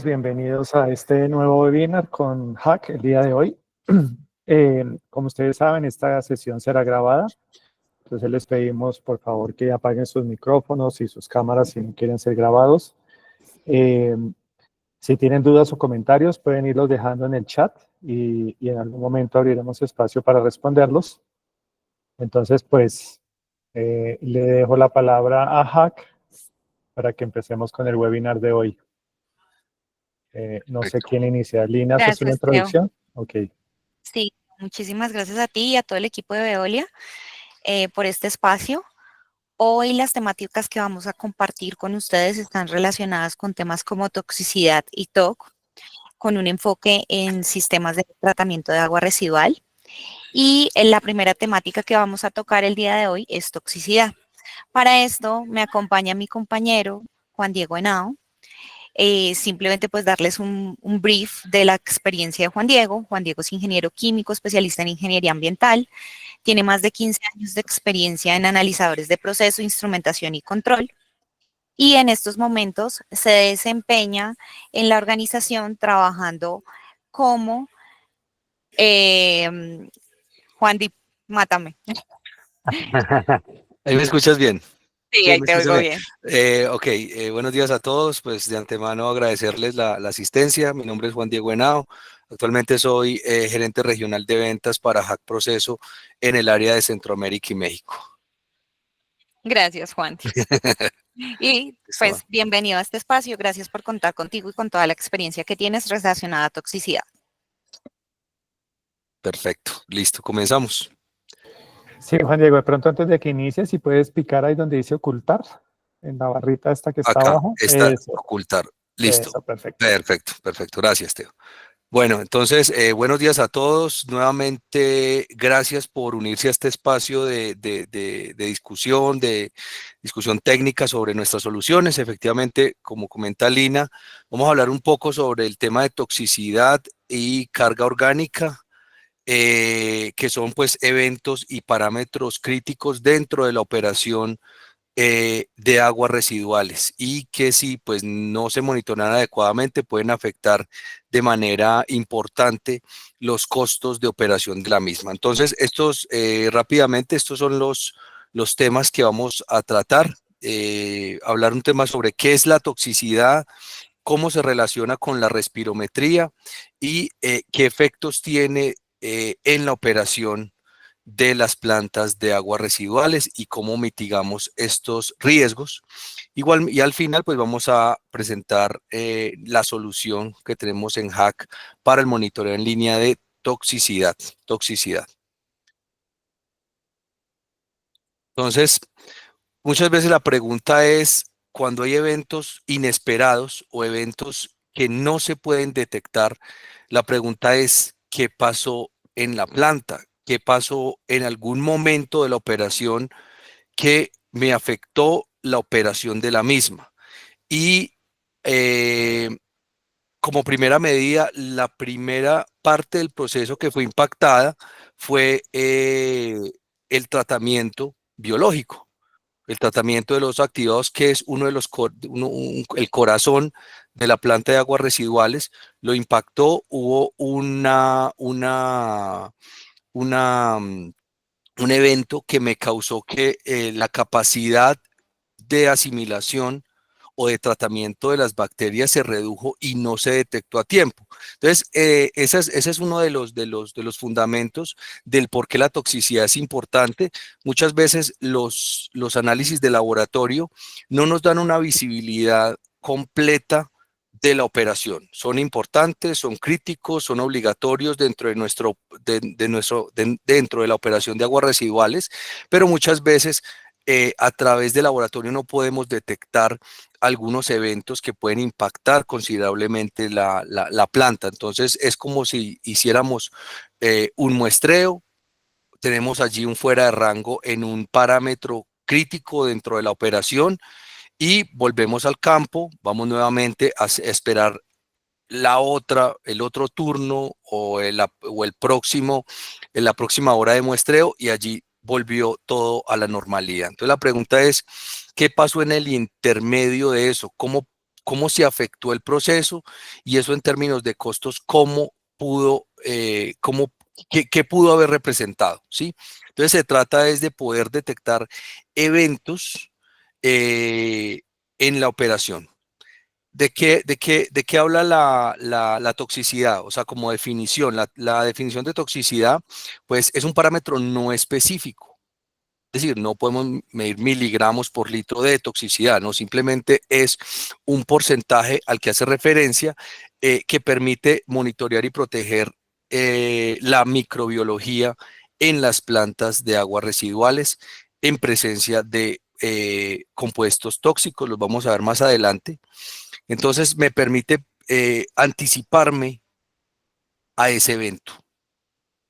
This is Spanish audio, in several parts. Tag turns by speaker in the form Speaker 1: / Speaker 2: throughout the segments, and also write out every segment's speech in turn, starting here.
Speaker 1: Bienvenidos a este nuevo webinar con Hack el día de hoy. Como ustedes saben, esta sesión será grabada, entonces les pedimos por favor que apaguen sus micrófonos y sus cámaras si no quieren ser grabados. Si tienen dudas o comentarios, pueden irlos dejando en el chat y en algún momento abriremos espacio para responderlos. Entonces, pues, le dejo la palabra a Hack para que empecemos con el webinar de hoy. No sé
Speaker 2: Perfecto.
Speaker 1: quién inicia. ¿Lina hace una
Speaker 3: Gracias, Teo.
Speaker 1: introducción? Ok.
Speaker 3: Sí, muchísimas gracias a ti y a todo el equipo de Veolia por este espacio. Hoy las temáticas que vamos a compartir con ustedes están relacionadas con temas como toxicidad y TOC, con un enfoque en sistemas de tratamiento de agua residual. Y la primera temática que vamos a tocar el día de hoy es toxicidad. Para esto me acompaña mi compañero Juan Diego Henao. Simplemente pues darles un brief de la experiencia de Juan Diego. Juan Diego es ingeniero químico, especialista en ingeniería ambiental, tiene más de 15 años de experiencia en analizadores de proceso, instrumentación y control, y en estos momentos se desempeña en la organización trabajando como, Juan Di, mátame.
Speaker 2: Ahí me escuchas bien.
Speaker 3: Sí,
Speaker 2: Sí,
Speaker 3: ahí
Speaker 2: me
Speaker 3: te
Speaker 2: escuchas
Speaker 3: oigo
Speaker 2: bien.
Speaker 3: bien.
Speaker 2: Ok, buenos días a todos. Pues de antemano agradecerles la asistencia. Mi nombre es Juan Diego Henao. Actualmente soy gerente regional de ventas para Hack Proceso en el área de Centroamérica y México.
Speaker 3: Gracias, Juan. Y
Speaker 2: Listo,
Speaker 3: pues bienvenido a este espacio. Gracias por contar contigo y con toda la experiencia que tienes relacionada a toxicidad.
Speaker 2: perfecto. Listo, comenzamos.
Speaker 1: Sí, Juan Diego, de pronto antes de que inicies, si puedes picar ahí donde dice ocultar, en la barrita esta que está
Speaker 2: Acá
Speaker 1: abajo.
Speaker 2: está ocultar. Listo.
Speaker 1: Eso, perfecto.
Speaker 2: Perfecto, perfecto. Gracias, Teo. Bueno, entonces, buenos días a todos. Nuevamente, gracias por unirse a este espacio de discusión técnica sobre nuestras soluciones. Efectivamente, como comenta Lina, vamos a hablar un poco sobre el tema de toxicidad y carga orgánica, que son pues eventos y parámetros críticos dentro de la operación de aguas residuales y que si pues no se monitorean adecuadamente pueden afectar de manera importante los costos de operación de la misma. Entonces, rápidamente, estos son los temas que vamos a tratar. Hablar un tema sobre qué es la toxicidad, cómo se relaciona con la respirometría y qué efectos tiene en la operación de las plantas de aguas residuales y cómo mitigamos estos riesgos. Igual, y al final, pues vamos a presentar la solución que tenemos en Hack para el monitoreo en línea de toxicidad. Entonces, muchas veces la pregunta es, cuando hay eventos inesperados o eventos que no se pueden detectar, la pregunta es, ¿qué pasó en la planta? ¿Qué pasó en algún momento de la operación que me afectó la operación de la misma? Y eh, como primera medida, la primera parte del proceso que fue impactada fue el tratamiento biológico. El tratamiento de los activados, que es uno de los el corazón de la planta de aguas residuales, lo impactó. Hubo un evento que me causó que la capacidad de asimilación o de tratamiento de las bacterias se redujo y no se detectó a tiempo. Entonces, ese es uno de los fundamentos del por qué la toxicidad es importante. Muchas veces los análisis de laboratorio no nos dan una visibilidad completa de la operación. Son importantes, son críticos, son obligatorios dentro dentro de la operación de aguas residuales, pero muchas veces a través del laboratorio no podemos detectar algunos eventos que pueden impactar considerablemente la planta. Entonces, es como si hiciéramos un muestreo, tenemos allí un fuera de rango en un parámetro crítico dentro de la operación y volvemos al campo, vamos nuevamente a esperar el otro turno o el próximo, en la próxima hora de muestreo, y allí volvió todo a la normalidad. Entonces la pregunta es, ¿qué pasó en el intermedio de eso? cómo se afectó el proceso y eso en términos de costos, cómo pudo, qué pudo haber representado, ¿sí? Entonces se trata es de poder detectar eventos en la operación. ¿De qué habla la toxicidad? O sea, como definición, la definición de toxicidad, pues es un parámetro no específico. Es decir, no podemos medir miligramos por litro de toxicidad, no, simplemente es un porcentaje al que hace referencia que permite monitorear y proteger la microbiología en las plantas de aguas residuales en presencia de compuestos tóxicos, los vamos a ver más adelante. Entonces me permite anticiparme a ese evento,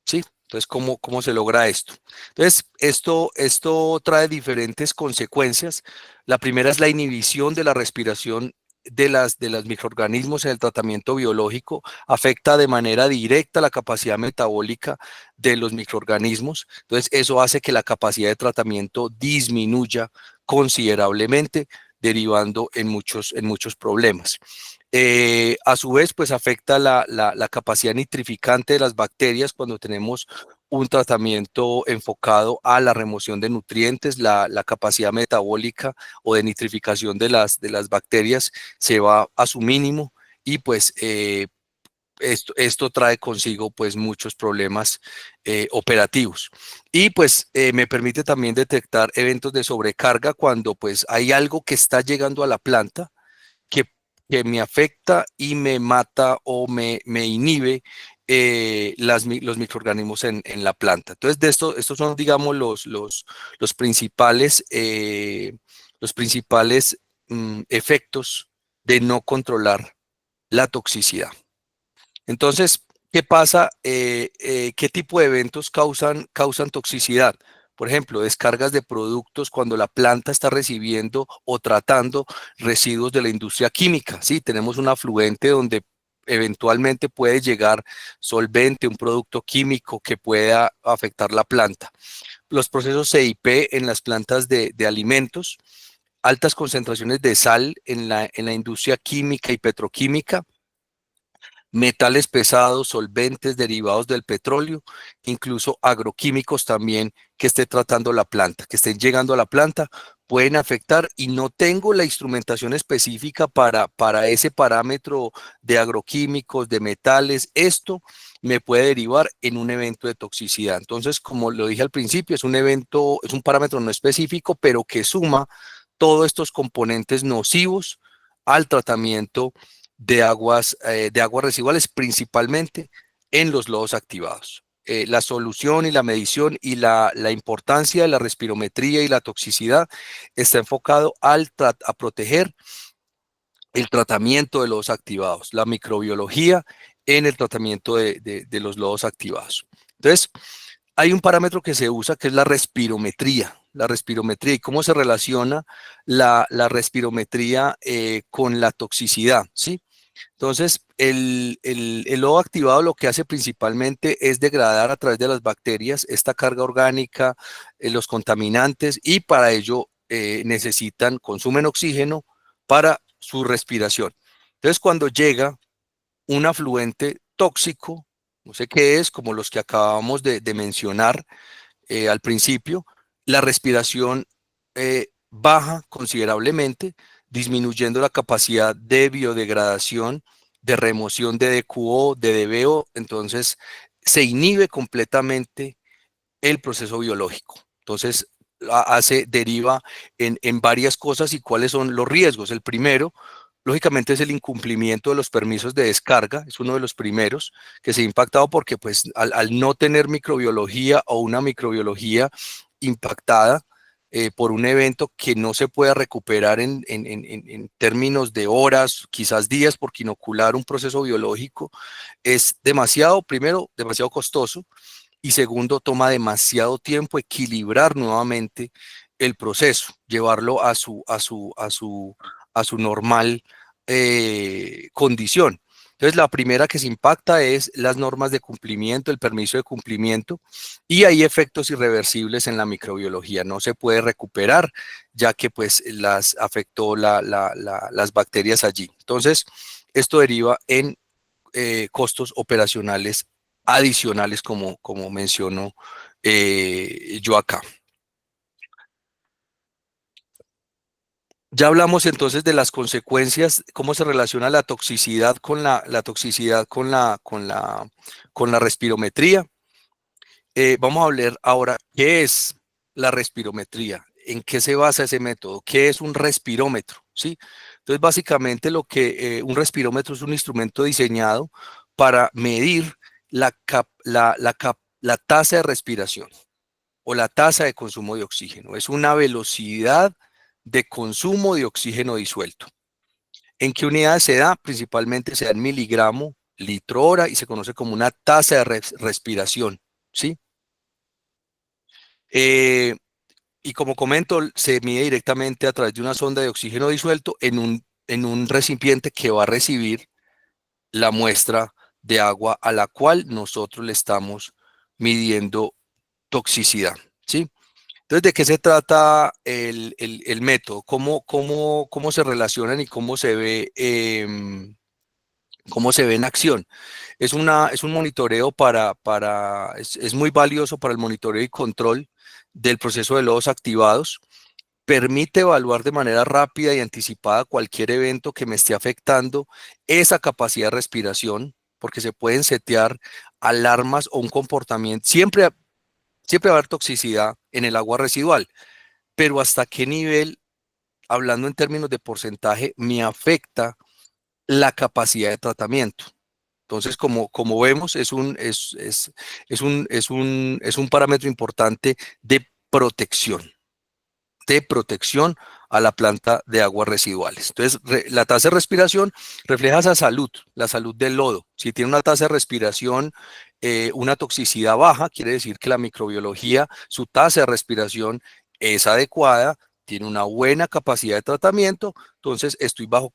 Speaker 2: ¿sí? Entonces, ¿cómo se logra esto? Entonces, esto trae diferentes consecuencias. La primera es la inhibición de la respiración de los microorganismos en el tratamiento biológico, afecta de manera directa la capacidad metabólica de los microorganismos. Entonces, eso hace que la capacidad de tratamiento disminuya considerablemente, derivando en muchos problemas. A su vez, pues afecta la capacidad nitrificante de las bacterias cuando tenemos un tratamiento enfocado a la remoción de nutrientes, la capacidad metabólica o de nitrificación de las bacterias se va a su mínimo y pues esto trae consigo pues muchos problemas operativos. Y pues me permite también detectar eventos de sobrecarga cuando pues hay algo que está llegando a la planta que, que me afecta y me mata o me inhibe los microorganismos en la planta. Entonces, estos son, digamos, los principales efectos de no controlar la toxicidad. Entonces, ¿qué pasa? ¿Qué tipo de eventos causan toxicidad? Por ejemplo, descargas de productos cuando la planta está recibiendo o tratando residuos de la industria química. Sí, tenemos un afluente donde eventualmente puede llegar solvente, un producto químico que pueda afectar la planta. Los procesos CIP en las plantas de alimentos, altas concentraciones de sal en la industria química y petroquímica, metales pesados, solventes derivados del petróleo, incluso agroquímicos también que esté tratando la planta, que estén llegando a la planta, pueden afectar y no tengo la instrumentación específica para ese parámetro de agroquímicos, de metales. Esto me puede derivar en un evento de toxicidad. Entonces, como lo dije al principio, es un evento, es un parámetro no específico, pero que suma todos estos componentes nocivos al tratamiento de aguas residuales, principalmente en los lodos activados. La solución y la medición y la importancia de la respirometría y la toxicidad está enfocado a proteger el tratamiento de lodos activados, la microbiología en el tratamiento de los lodos activados. Entonces, hay un parámetro que se usa que es la respirometría. La respirometría y cómo se relaciona la respirometría con la toxicidad, ¿sí? Entonces, el lodo activado lo que hace principalmente es degradar a través de las bacterias esta carga orgánica, los contaminantes, y para ello consumen oxígeno para su respiración. Entonces, cuando llega un afluente tóxico, no sé qué es, como los que acabamos de mencionar al principio, la respiración baja considerablemente, disminuyendo la capacidad de biodegradación, de remoción de DQO, de DBO. Entonces se inhibe completamente el proceso biológico. Entonces deriva en varias cosas. ¿Y cuáles son los riesgos? El primero, lógicamente, es el incumplimiento de los permisos de descarga. Es uno de los primeros que se ha impactado porque pues al no tener microbiología o una microbiología impactada por un evento que no se pueda recuperar en términos de horas, quizás días, porque inocular un proceso biológico es primero, demasiado costoso, y segundo, toma demasiado tiempo equilibrar nuevamente el proceso, llevarlo a su normal condición. Entonces, la primera que se impacta es las normas de cumplimiento, el permiso de cumplimiento, y hay efectos irreversibles en la microbiología. No se puede recuperar, ya que pues las afectó las bacterias allí. Entonces, esto deriva en costos operacionales adicionales, como menciono yo acá. Ya hablamos entonces de las consecuencias, cómo se relaciona la toxicidad con la respirometría. Vamos a hablar ahora qué es la respirometría, en qué se basa ese método, qué es un respirómetro, ¿sí? Entonces, básicamente un respirómetro es un instrumento diseñado para medir la tasa de respiración o la tasa de consumo de oxígeno. Es una velocidad de consumo de oxígeno disuelto. ¿En qué unidades se da? Principalmente se da en miligramo, litro hora, y se conoce como una tasa de respiración, ¿sí? Y como comento, se mide directamente a través de una sonda de oxígeno disuelto en un recipiente que va a recibir la muestra de agua a la cual nosotros le estamos midiendo toxicidad, ¿sí? Entonces, ¿de qué se trata el método? ¿Cómo se relacionan y cómo se ve en acción? Es un monitoreo es muy valioso para el monitoreo y control del proceso de lodos activados. Permite evaluar de manera rápida y anticipada cualquier evento que me esté afectando esa capacidad de respiración, porque se pueden setear alarmas o un comportamiento. Siempre va a haber toxicidad en el agua residual, pero hasta qué nivel, hablando en términos de porcentaje, me afecta la capacidad de tratamiento. Entonces, como vemos, es un parámetro importante de protección a la planta de aguas residuales. Entonces, la tasa de respiración refleja esa salud, la salud del lodo. Si tiene una tasa de respiración, una toxicidad baja, quiere decir que la microbiología, su tasa de respiración es adecuada, tiene una buena capacidad de tratamiento, entonces estoy bajo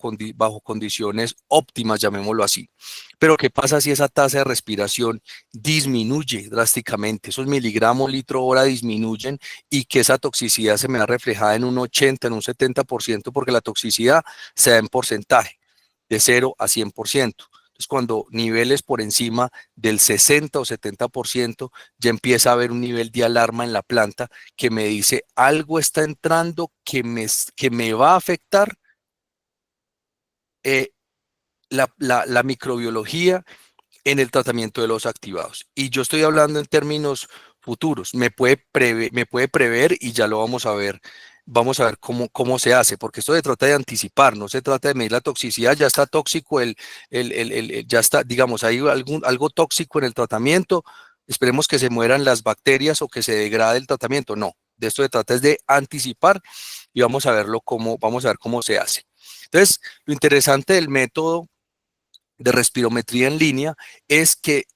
Speaker 2: condiciones óptimas, llamémoslo así. Pero ¿qué pasa si esa tasa de respiración disminuye drásticamente? Esos miligramos litro hora disminuyen y que esa toxicidad se me da reflejada en un 80, en un 70%, porque la toxicidad se da en porcentaje, de 0 a 100%. Entonces, cuando niveles por encima del 60 o 70%, ya empieza a haber un nivel de alarma en la planta que me dice algo está entrando que me va a afectar eh, la microbiología en el tratamiento de los activados. Y yo estoy hablando en términos futuros. Me puede prever y ya lo vamos a ver. Vamos a ver cómo se hace, porque esto se trata de anticipar, no se trata de medir la toxicidad. Ya está tóxico, ya está, digamos, hay algo tóxico en el tratamiento. Esperemos que se mueran las bacterias o que se degrade el tratamiento. No, de esto se trata es de anticipar y vamos a vamos a ver cómo se hace. Entonces, lo interesante del método de respirometría en línea es que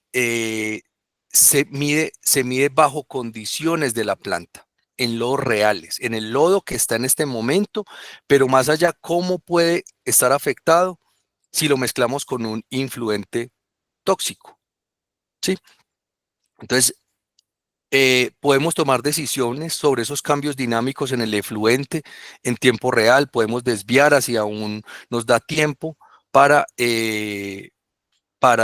Speaker 2: se mide bajo condiciones de la planta, en lodos reales, en el lodo que está en este momento, pero más allá, cómo puede estar afectado si lo mezclamos con un influente tóxico, ¿sí? Entonces, podemos tomar decisiones sobre esos cambios dinámicos en el efluente en tiempo real, podemos desviar hacia nos da tiempo para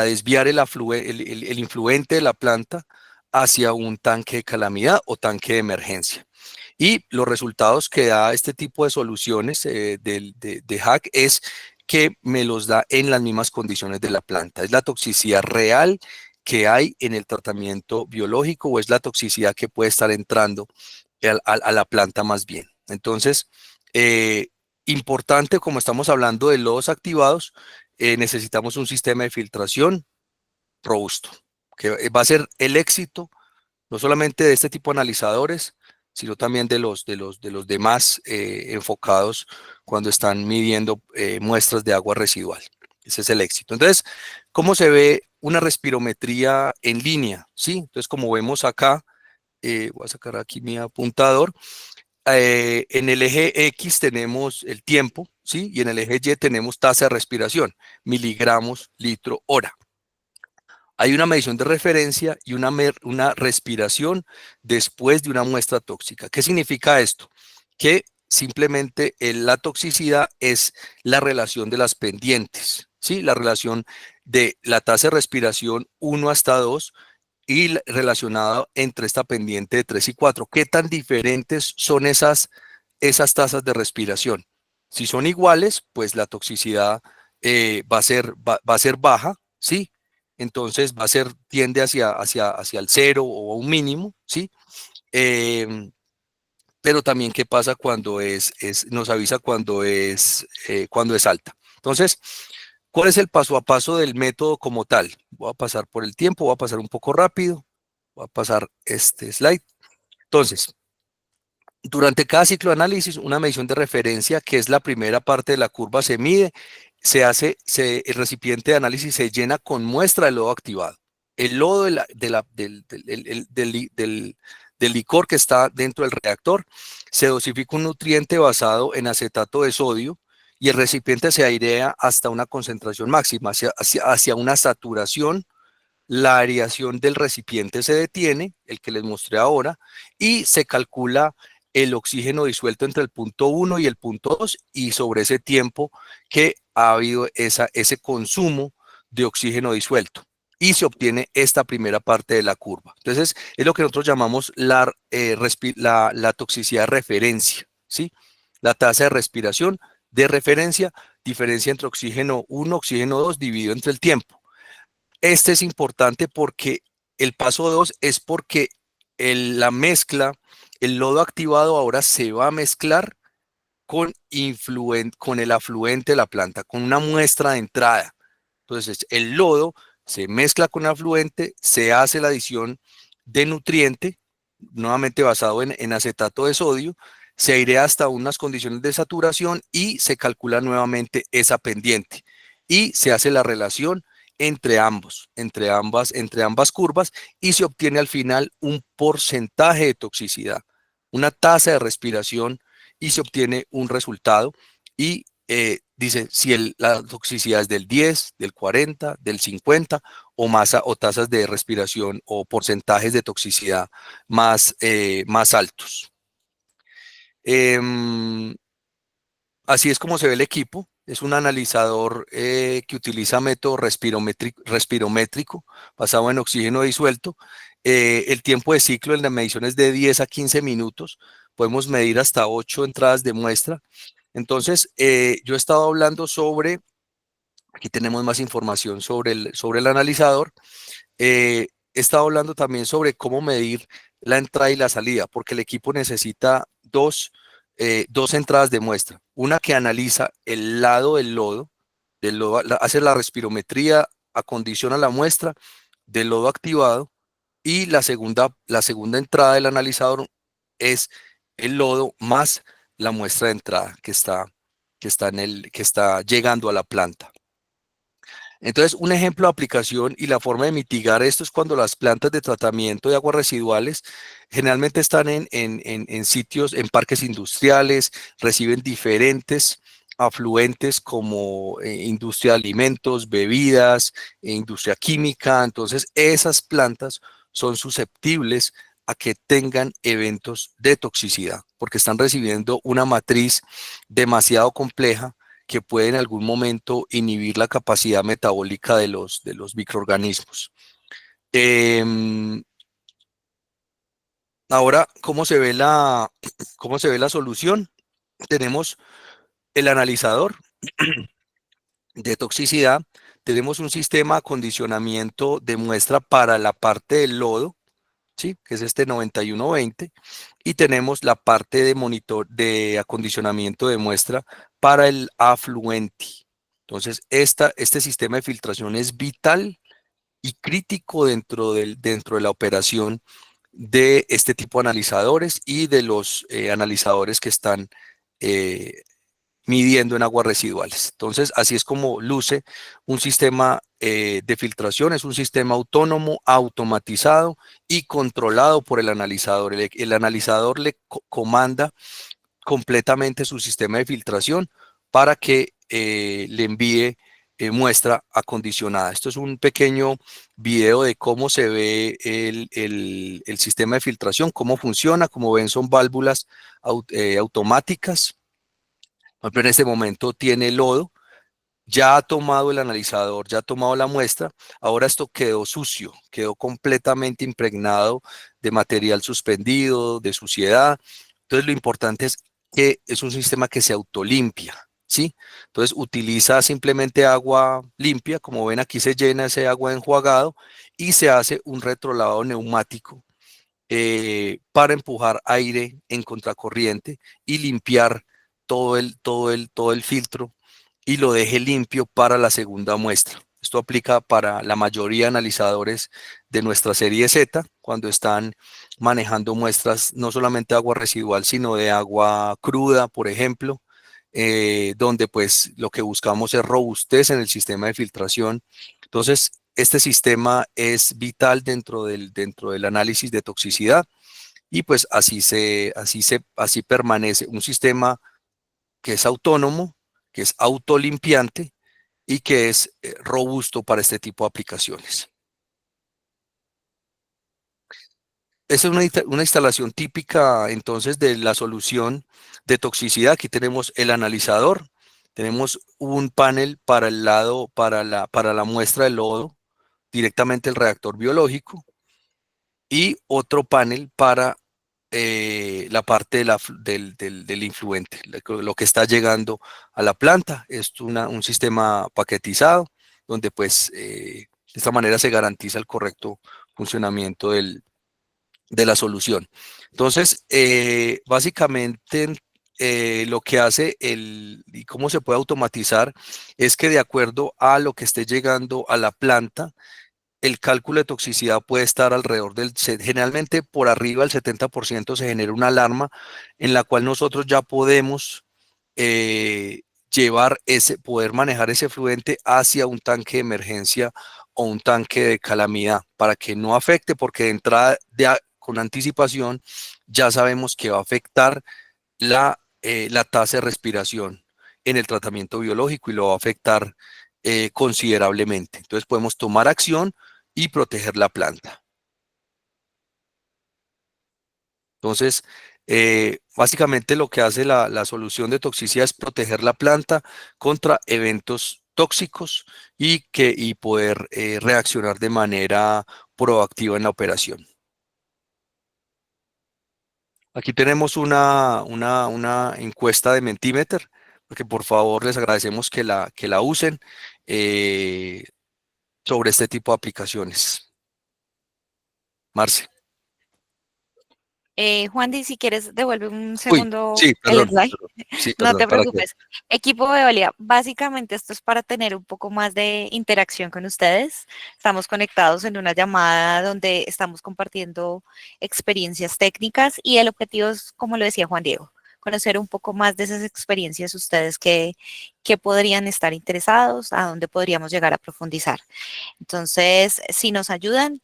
Speaker 2: desviar el influente de la planta hacia un tanque de calamidad o tanque de emergencia. Y los resultados que da este tipo de soluciones de hack es que me los da en las mismas condiciones de la planta. Es la toxicidad real que hay en el tratamiento biológico o es la toxicidad que puede estar entrando a la planta más bien. Entonces, importante, como estamos hablando de lodos activados, necesitamos un sistema de filtración robusto, que va a ser el éxito no solamente de este tipo de analizadores, sino también de los demás enfocados cuando están midiendo muestras de agua residual. Ese es el éxito. Entonces, ¿cómo se ve una respirometría en línea? ¿Sí? Entonces, como vemos acá, voy a sacar aquí mi apuntador. En el eje X tenemos el tiempo, ¿sí? Y en el eje Y tenemos tasa de respiración, miligramos litro hora. Hay una medición de referencia y una respiración después de una muestra tóxica. ¿Qué significa esto? Que simplemente la toxicidad es la relación de las pendientes, ¿sí? La relación de la tasa de respiración 1 hasta 2 y relacionado entre esta pendiente de 3 y 4. ¿Qué tan diferentes son esas tasas de respiración? Si son iguales, pues la toxicidad va a ser baja, ¿sí? Entonces tiende hacia el 0 o un mínimo, ¿sí? Pero también qué pasa cuando nos avisa cuando es alta. Entonces, ¿cuál es el paso a paso del método como tal? Voy a pasar por el tiempo, voy a pasar un poco rápido, voy a pasar este slide. Entonces, durante cada ciclo de análisis, una medición de referencia, que es la primera parte de la curva, se mide, el recipiente de análisis se llena con muestra de lodo activado. El lodo del licor que está dentro del reactor se dosifica un nutriente basado en acetato de sodio y el recipiente se airea hasta una concentración máxima, hacia una saturación. La aireación del recipiente se detiene, el que les mostré ahora, y se calcula el oxígeno disuelto entre el punto 1 y el punto 2 y sobre ese tiempo que ha habido ese consumo de oxígeno disuelto. Y se obtiene esta primera parte de la curva. Entonces, es lo que nosotros llamamos la toxicidad de referencia, ¿sí? La tasa de respiración de referencia, diferencia entre oxígeno 1, oxígeno 2, dividido entre el tiempo. Este es importante porque el paso 2 es porque la mezcla, el lodo activado ahora se va a mezclar con el afluente de la planta, con una muestra de entrada. Entonces, el lodo se mezcla con el afluente, se hace la adición de nutriente, nuevamente basado en acetato de sodio, se airea hasta unas condiciones de saturación y se calcula nuevamente esa pendiente. Y se hace la relación entre ambas curvas y se obtiene al final un porcentaje de toxicidad, una tasa de respiración y se obtiene un resultado y dice si la toxicidad es del 10, del 40, del 50 o tasas de respiración o porcentajes de toxicidad más altos. Así es como se ve el equipo. Es un analizador que utiliza método respirométrico basado en oxígeno disuelto. El tiempo de ciclo en la medición es de 10 a 15 minutos. Podemos medir hasta 8 entradas de muestra. Entonces, yo he estado hablando aquí tenemos más información sobre el analizador. He estado hablando también sobre cómo medir la entrada y la salida, porque el equipo necesita dos entradas de muestra. Una que analiza el lado del lodo, hace la respirometría, acondiciona la muestra del lodo activado y la segunda entrada del analizador es el lodo más la muestra de entrada que está llegando a la planta. Entonces, un ejemplo de aplicación y la forma de mitigar esto es cuando las plantas de tratamiento de aguas residuales generalmente están en sitios, en parques industriales, reciben diferentes afluentes como industria de alimentos, bebidas, industria química. Entonces, esas plantas son susceptibles a que tengan eventos de toxicidad porque están recibiendo una matriz demasiado compleja que puede en algún momento inhibir la capacidad metabólica de los microorganismos. Ahora, ¿cómo se ve la solución? Tenemos el analizador de toxicidad, tenemos un sistema de acondicionamiento de muestra para la parte del lodo, ¿sí? Que es este 9120, y tenemos la parte de acondicionamiento de muestra para el afluente. Entonces, este sistema de filtración es vital y crítico dentro de la operación de este tipo de analizadores y de los analizadores que están midiendo en aguas residuales. Entonces, así es como luce un sistema de filtración. Es un sistema autónomo, automatizado y controlado por el analizador. El analizador le comanda completamente su sistema de filtración para que le envíe muestra acondicionada. Esto es un pequeño video de cómo se ve el sistema de filtración, cómo funciona. Como ven, son válvulas automáticas. Por ejemplo, en este momento tiene lodo, ya ha tomado el analizador, ya ha tomado la muestra. Ahora esto quedó sucio, quedó completamente impregnado de material suspendido, de suciedad. Entonces lo importante es que es un sistema que se autolimpia, ¿sí? Entonces utiliza simplemente agua limpia, como ven aquí se llena ese agua de enjuagado y se hace un retrolavado neumático para empujar aire en contracorriente y limpiar todo el filtro y lo deje limpio para la segunda muestra. Esto aplica para la mayoría de analizadores de nuestra serie Z, cuando están manejando muestras no solamente de agua residual, sino de agua cruda, por ejemplo, donde pues lo que buscamos es robustez en el sistema de filtración. Entonces, este sistema es vital dentro del análisis de toxicidad y pues así permanece un sistema que es autónomo, que es autolimpiante y que es robusto para este tipo de aplicaciones. Esa es una instalación típica entonces de la solución de toxicidad. Aquí tenemos el analizador, tenemos un panel para el lado, para la muestra de lodo, directamente el reactor biológico, y otro panel para la parte del influente, lo que está llegando a la planta. Es un sistema paquetizado donde pues de esta manera se garantiza el correcto funcionamiento de la solución. Entonces, básicamente lo que hace y cómo se puede automatizar es que de acuerdo a lo que esté llegando a la planta, el cálculo de toxicidad puede estar alrededor generalmente por arriba del 70% se genera una alarma en la cual nosotros ya podemos eh, poder manejar ese fluente hacia un tanque de emergencia o un tanque de calamidad para que no afecte, porque de entrada, con anticipación, ya sabemos que va a afectar la tasa de respiración en el tratamiento biológico y lo va a afectar considerablemente. Entonces podemos tomar acción y proteger la planta. Entonces, básicamente lo que hace la solución de toxicidad es proteger la planta contra eventos tóxicos y poder reaccionar de manera proactiva en la operación. Aquí tenemos una encuesta de Mentimeter, porque por favor les agradecemos que la usen eh, sobre este tipo de aplicaciones. Marce.
Speaker 3: Juandi, si quieres, devuelve un
Speaker 2: Uy,
Speaker 3: segundo
Speaker 2: sí,
Speaker 3: el
Speaker 2: perdón.
Speaker 3: slide.
Speaker 2: Sí,
Speaker 3: No
Speaker 2: perdón,
Speaker 3: te
Speaker 2: ¿para qué?
Speaker 3: preocupes. Equipo Veolia, básicamente esto es para tener un poco más de interacción con ustedes. Estamos conectados en una llamada donde estamos compartiendo experiencias técnicas y el objetivo es, como lo decía Juan Diego, conocer un poco más de esas experiencias ustedes que podrían estar interesados, a dónde podríamos llegar a profundizar. Entonces, si nos ayudan,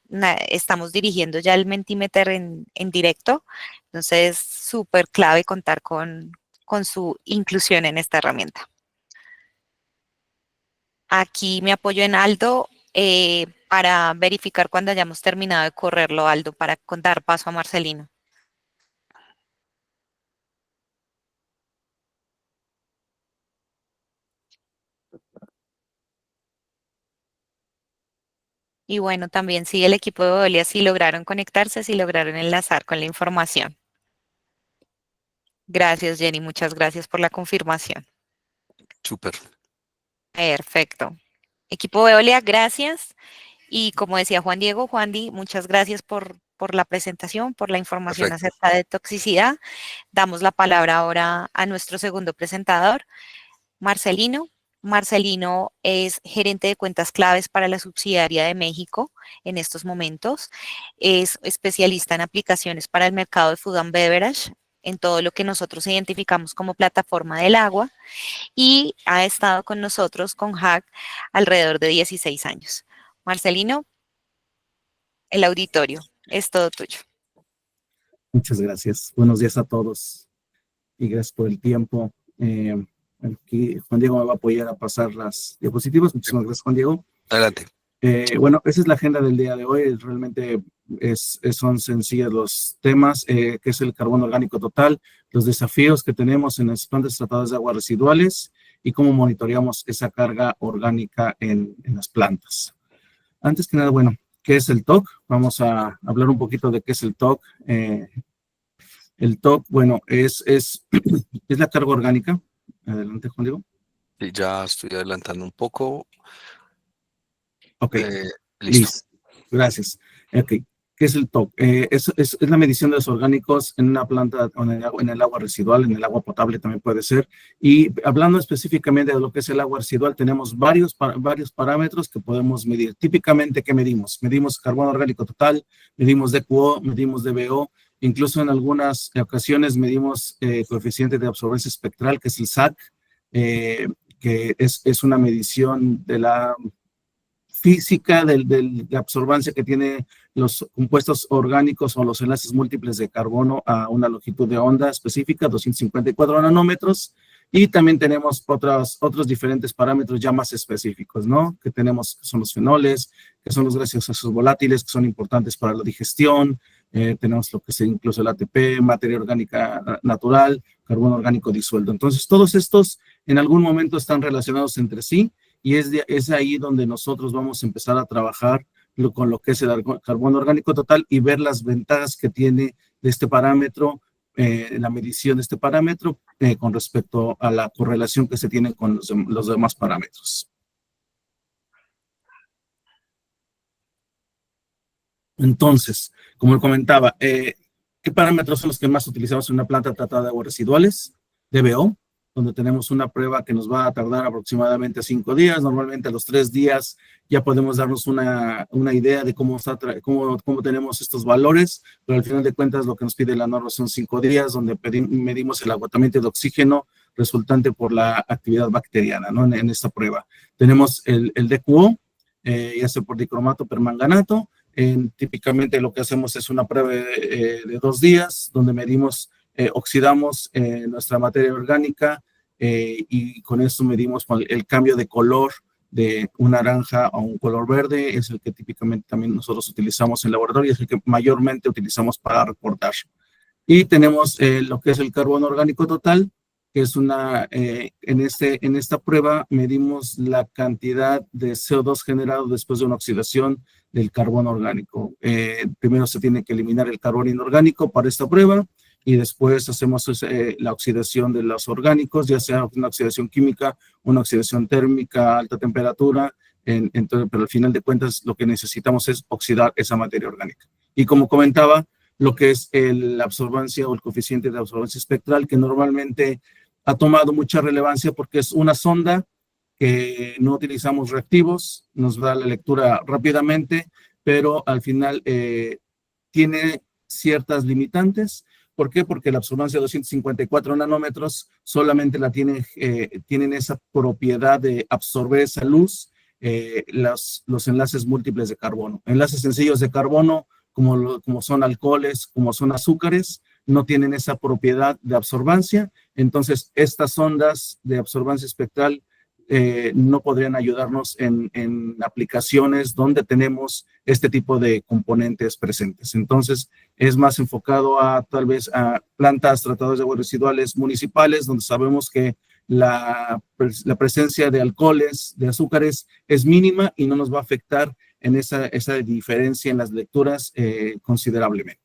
Speaker 3: estamos dirigiendo ya el Mentimeter en directo. Entonces, súper clave contar con su inclusión en esta herramienta. Aquí me apoyo en Aldo para verificar cuando hayamos terminado de correrlo, Aldo, para dar paso a Marcelino. Y bueno, también sí, el equipo de Veolia sí lograron conectarse, sí lograron enlazar con la información. Gracias, Jenny. Muchas gracias por la confirmación.
Speaker 2: Súper.
Speaker 3: Perfecto. Equipo Veolia, gracias. Y como decía Juan Diego, Juan Di, muchas gracias por la presentación, por la información
Speaker 2: Perfecto.
Speaker 3: acerca de toxicidad. Damos la palabra ahora a nuestro segundo presentador, Marcelino. Marcelino es gerente de cuentas claves para la subsidiaria de México en estos momentos. Es especialista en aplicaciones para el mercado de food and beverage, en todo lo que nosotros identificamos como plataforma del agua, y ha estado con nosotros con Hack alrededor de 16 años. Marcelino, el auditorio es todo tuyo.
Speaker 4: Muchas gracias. Buenos días a todos y gracias por el tiempo. Aquí Juan Diego me va a apoyar a pasar las diapositivas. Muchísimas gracias, Juan Diego.
Speaker 2: Adelante.
Speaker 4: Bueno, esa es la agenda del día de hoy. Realmente son sencillos los temas, que es el carbono orgánico total, los desafíos que tenemos en las plantas tratadoras de aguas residuales y cómo monitoreamos esa carga orgánica en las plantas. Antes que nada, bueno, ¿qué es el TOC? Vamos a hablar un poquito de qué es el TOC. El TOC, bueno, es la carga orgánica. Adelante, Juan Diego.
Speaker 2: Sí, ya estoy adelantando un poco.
Speaker 4: Ok,
Speaker 2: Listo.
Speaker 4: Gracias. Ok, ¿qué es el TOC? Es la medición de los orgánicos en una planta o en el agua residual, en el agua potable también puede ser. Y hablando específicamente de lo que es el agua residual, tenemos varios parámetros que podemos medir. Típicamente, ¿qué medimos? Medimos carbono orgánico total, medimos DQO, medimos DBO, incluso en algunas ocasiones medimos coeficiente de absorbencia espectral, que es el SAC, que es una medición de la física de la absorbancia que tiene los compuestos orgánicos o los enlaces múltiples de carbono a una longitud de onda específica, 254 nanómetros, y también tenemos otros diferentes parámetros ya más específicos, ¿no? Que tenemos, que son los fenoles, que son los gaseosos volátiles, que son importantes para la digestión, tenemos lo que es incluso el ATP, materia orgánica natural, carbono orgánico disuelto. Entonces, todos estos en algún momento están relacionados entre sí, y es ahí donde nosotros vamos a empezar a trabajar con lo que es el carbono orgánico total y ver las ventajas que tiene de este parámetro, la medición de este parámetro con respecto a la correlación que se tiene con los demás parámetros. Entonces, como comentaba, ¿qué parámetros son los que más utilizamos en una planta tratada de aguas residuales? DBO, donde tenemos una prueba que nos va a tardar aproximadamente 5 días. Normalmente a los 3 días ya podemos darnos una idea de cómo tenemos estos valores, pero al final de cuentas lo que nos pide la norma son 5 días, donde medimos el agotamiento de oxígeno resultante por la actividad bacteriana, ¿no? En esta prueba. Tenemos el DQO, ya sea por dicromato permanganato. Típicamente lo que hacemos es una prueba de 2 días, donde medimos oxidamos nuestra materia orgánica y con esto medimos el cambio de color de un naranja a un color verde, es el que típicamente también nosotros utilizamos en laboratorio, es el que mayormente utilizamos para reportar. Y tenemos lo que es el carbono orgánico total, que es en esta prueba medimos la cantidad de CO2 generado después de una oxidación del carbono orgánico. Primero se tiene que eliminar el carbono inorgánico para esta prueba, y después hacemos la oxidación de los orgánicos, ya sea una oxidación química, una oxidación térmica a alta temperatura, entonces, pero al final de cuentas lo que necesitamos es oxidar esa materia orgánica. Y como comentaba, lo que es la absorbancia o el coeficiente de absorbancia espectral, que normalmente ha tomado mucha relevancia porque es una sonda que no utilizamos reactivos, nos da la lectura rápidamente, pero al final tiene ciertas limitantes. ¿Por qué? Porque la absorbancia de 254 nanómetros solamente tienen esa propiedad de absorber esa luz, los enlaces múltiples de carbono. Enlaces sencillos de carbono, como son alcoholes, como son azúcares, no tienen esa propiedad de absorbancia. Entonces, estas ondas de absorbancia espectral no podrían ayudarnos en aplicaciones donde tenemos este tipo de componentes presentes. Entonces, es más enfocado tal vez a plantas tratadoras de aguas residuales municipales, donde sabemos que la presencia de alcoholes, de azúcares, es mínima y no nos va a afectar en esa diferencia en las lecturas considerablemente.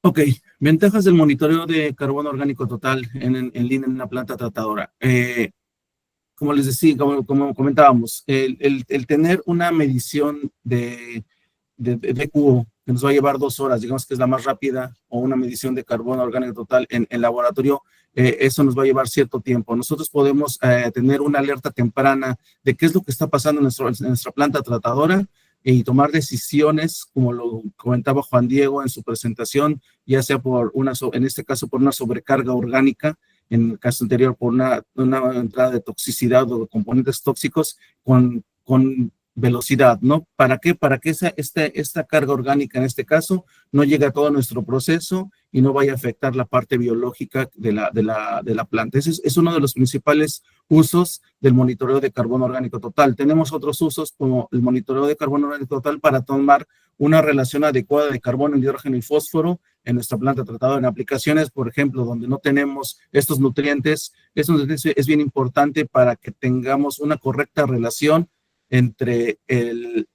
Speaker 4: Ok, ventajas del monitoreo de carbono orgánico total en línea en una planta tratadora. Como les decía, como comentábamos, el tener una medición de DQO que nos va a llevar 2 horas, digamos que es la más rápida, o una medición de carbono orgánico total en laboratorio, eso nos va a llevar cierto tiempo. Nosotros podemos tener una alerta temprana de qué es lo que está pasando en nuestra planta tratadora y tomar decisiones, como lo comentaba Juan Diego en su presentación, ya sea en este caso por una sobrecarga orgánica, en el caso anterior por una entrada de toxicidad o de componentes tóxicos, con velocidad, ¿no? ¿Para qué? Para que esta carga orgánica, en este caso, no llegue a todo nuestro proceso y no vaya a afectar la parte biológica de la planta. Ese es uno de los principales usos del monitoreo de carbono orgánico total. Tenemos otros usos como el monitoreo de carbono orgánico total para tomar una relación adecuada de carbono, hidrógeno y fósforo en nuestra planta tratadora. En aplicaciones, por ejemplo, donde no tenemos estos nutrientes es bien importante para que tengamos una correcta relación entre el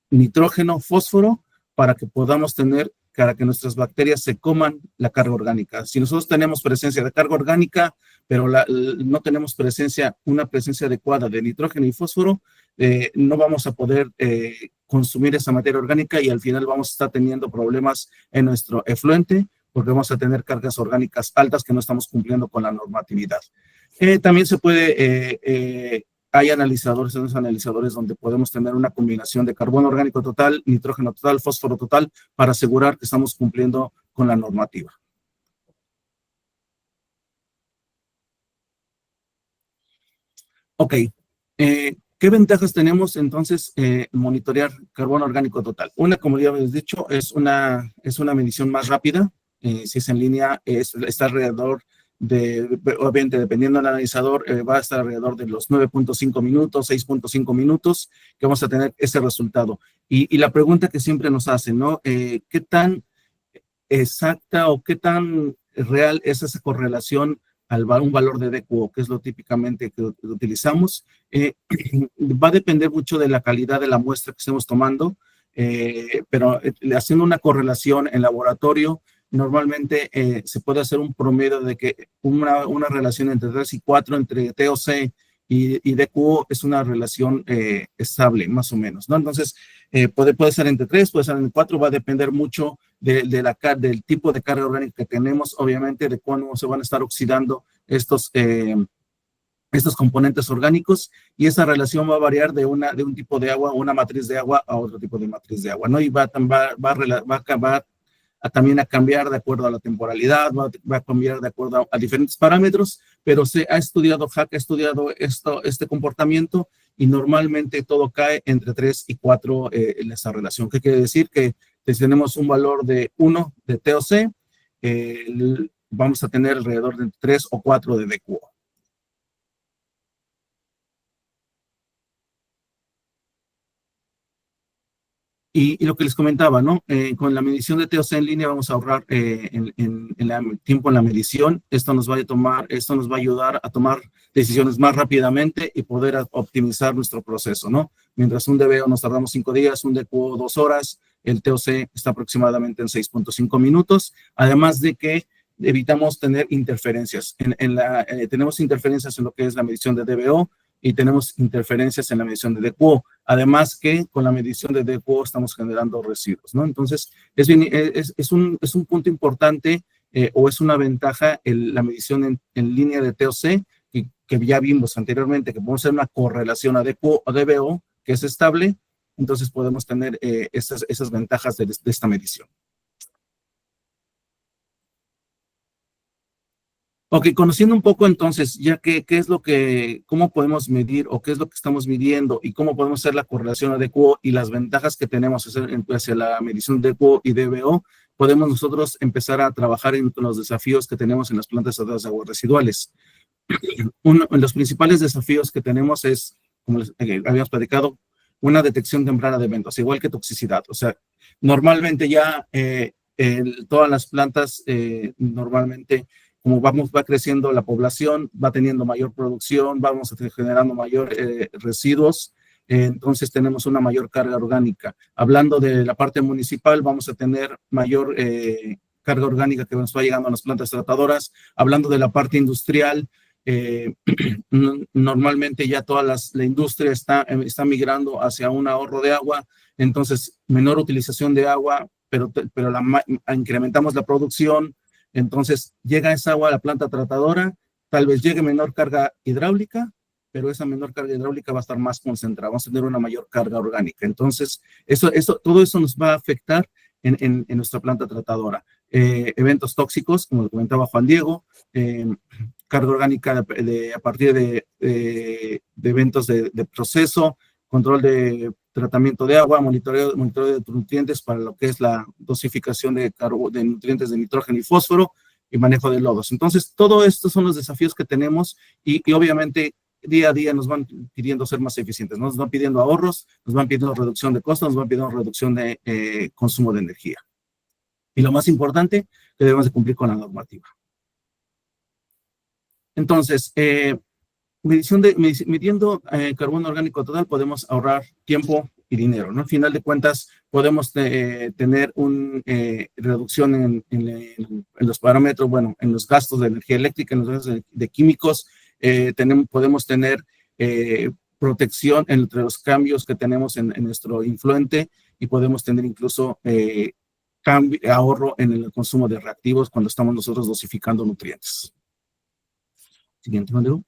Speaker 4: nitrógeno, fósforo, para que nuestras bacterias se coman la carga orgánica. Si nosotros tenemos presencia de carga orgánica, pero no tenemos una presencia adecuada de nitrógeno y fósforo, no vamos a poder consumir esa materia orgánica y al final vamos a estar teniendo problemas en nuestro efluente, porque vamos a tener cargas orgánicas altas que no estamos cumpliendo con la normatividad. También se puede... hay analizadores donde podemos tener una combinación de carbono orgánico total, nitrógeno total, fósforo total, para asegurar que estamos cumpliendo con la normativa. Ok. ¿Qué ventajas tenemos entonces monitorear carbono orgánico total? Una, como ya habéis dicho, es una medición más rápida. Si es en línea, está alrededor obviamente, dependiendo del analizador, va a estar alrededor de los 9.5 minutos, 6.5 minutos, que vamos a tener ese resultado. Y la pregunta que siempre nos hacen, ¿no? ¿Qué tan exacta o qué tan real es esa correlación un valor de DQO, que es lo típicamente que utilizamos? Va a depender mucho de la calidad de la muestra que estemos tomando, pero haciendo una correlación en laboratorio, normalmente se puede hacer un promedio de que una relación entre 3 y 4, entre TOC y DQO, es una relación estable, más o menos, ¿no? Entonces, puede ser entre 3, puede ser entre 4, va a depender mucho del tipo de carga orgánica que tenemos, obviamente, de cuándo se van a estar oxidando estos componentes orgánicos, y esa relación va a variar de un tipo de agua, una matriz de agua, a otro tipo de matriz de agua, ¿no? Y va también a cambiar de acuerdo a la temporalidad, va a cambiar de acuerdo a diferentes parámetros, pero HACC ha estudiado este comportamiento, y normalmente todo cae entre 3 y 4 en esa relación. ¿Qué quiere decir? Que si tenemos un valor de 1 de TOC, vamos a tener alrededor de 3 o 4 de DQO. Y lo que les comentaba, ¿no? Con la medición de TOC en línea vamos a ahorrar tiempo en la medición. Esto nos va a ayudar a tomar decisiones más rápidamente y poder optimizar nuestro proceso, ¿no? Mientras un DBO nos tardamos 5 días, un DQO 2 horas, el TOC está aproximadamente en 6.5 minutos, además de que evitamos tener interferencias. Tenemos interferencias en lo que es la medición de DBO, y tenemos interferencias en la medición de DQO. Además que con la medición de DQO estamos generando residuos, ¿no? Entonces, es un punto importante o es una ventaja la medición en línea de TOC, que ya vimos anteriormente, que podemos hacer una correlación a DQO o DBO, que es estable. Entonces, podemos tener esas ventajas de esta medición. Ok, conociendo un poco entonces, ya cómo podemos medir o qué es lo que estamos midiendo y cómo podemos hacer la correlación a DQO y las ventajas que tenemos hacia la medición de DQO y DBO, podemos nosotros empezar a trabajar con los desafíos que tenemos en las plantas tratadas de aguas residuales. Uno de los principales desafíos que tenemos es, como les habíamos platicado, una detección temprana de eventos, igual que toxicidad. O sea, normalmente ya todas las plantas, normalmente, como va creciendo la población, va teniendo mayor producción, vamos generando mayor residuos, entonces tenemos una mayor carga orgánica. Hablando de la parte municipal, vamos a tener mayor carga orgánica que nos va llegando a las plantas tratadoras. Hablando de la parte industrial, normalmente ya la industria está migrando hacia un ahorro de agua, entonces menor utilización de agua, pero incrementamos la producción. Entonces, llega esa agua a la planta tratadora, tal vez llegue menor carga hidráulica, pero esa menor carga hidráulica va a estar más concentrada, vamos a tener una mayor carga orgánica. Entonces, todo eso nos va a afectar en nuestra planta tratadora. Eventos tóxicos, como lo comentaba Juan Diego, carga orgánica a partir de eventos de proceso, control de tratamiento de agua, monitoreo de nutrientes para lo que es la dosificación de nutrientes de nitrógeno y fósforo y manejo de lodos. Entonces, todo esto son los desafíos que tenemos y obviamente día a día nos van pidiendo ser más eficientes, nos van pidiendo ahorros, nos van pidiendo reducción de costos, nos van pidiendo reducción de consumo de energía. Y lo más importante, que debemos de cumplir con la normativa. Entonces, midiendo carbono orgánico total, podemos ahorrar tiempo y dinero, ¿no? Al final de cuentas, podemos tener una reducción en los parámetros, bueno, en los gastos de energía eléctrica, en los gastos de químicos, podemos tener protección entre los cambios que tenemos en nuestro influente y podemos tener incluso ahorro en el consumo de reactivos cuando estamos nosotros dosificando nutrientes. Siguiente, Rodrigo.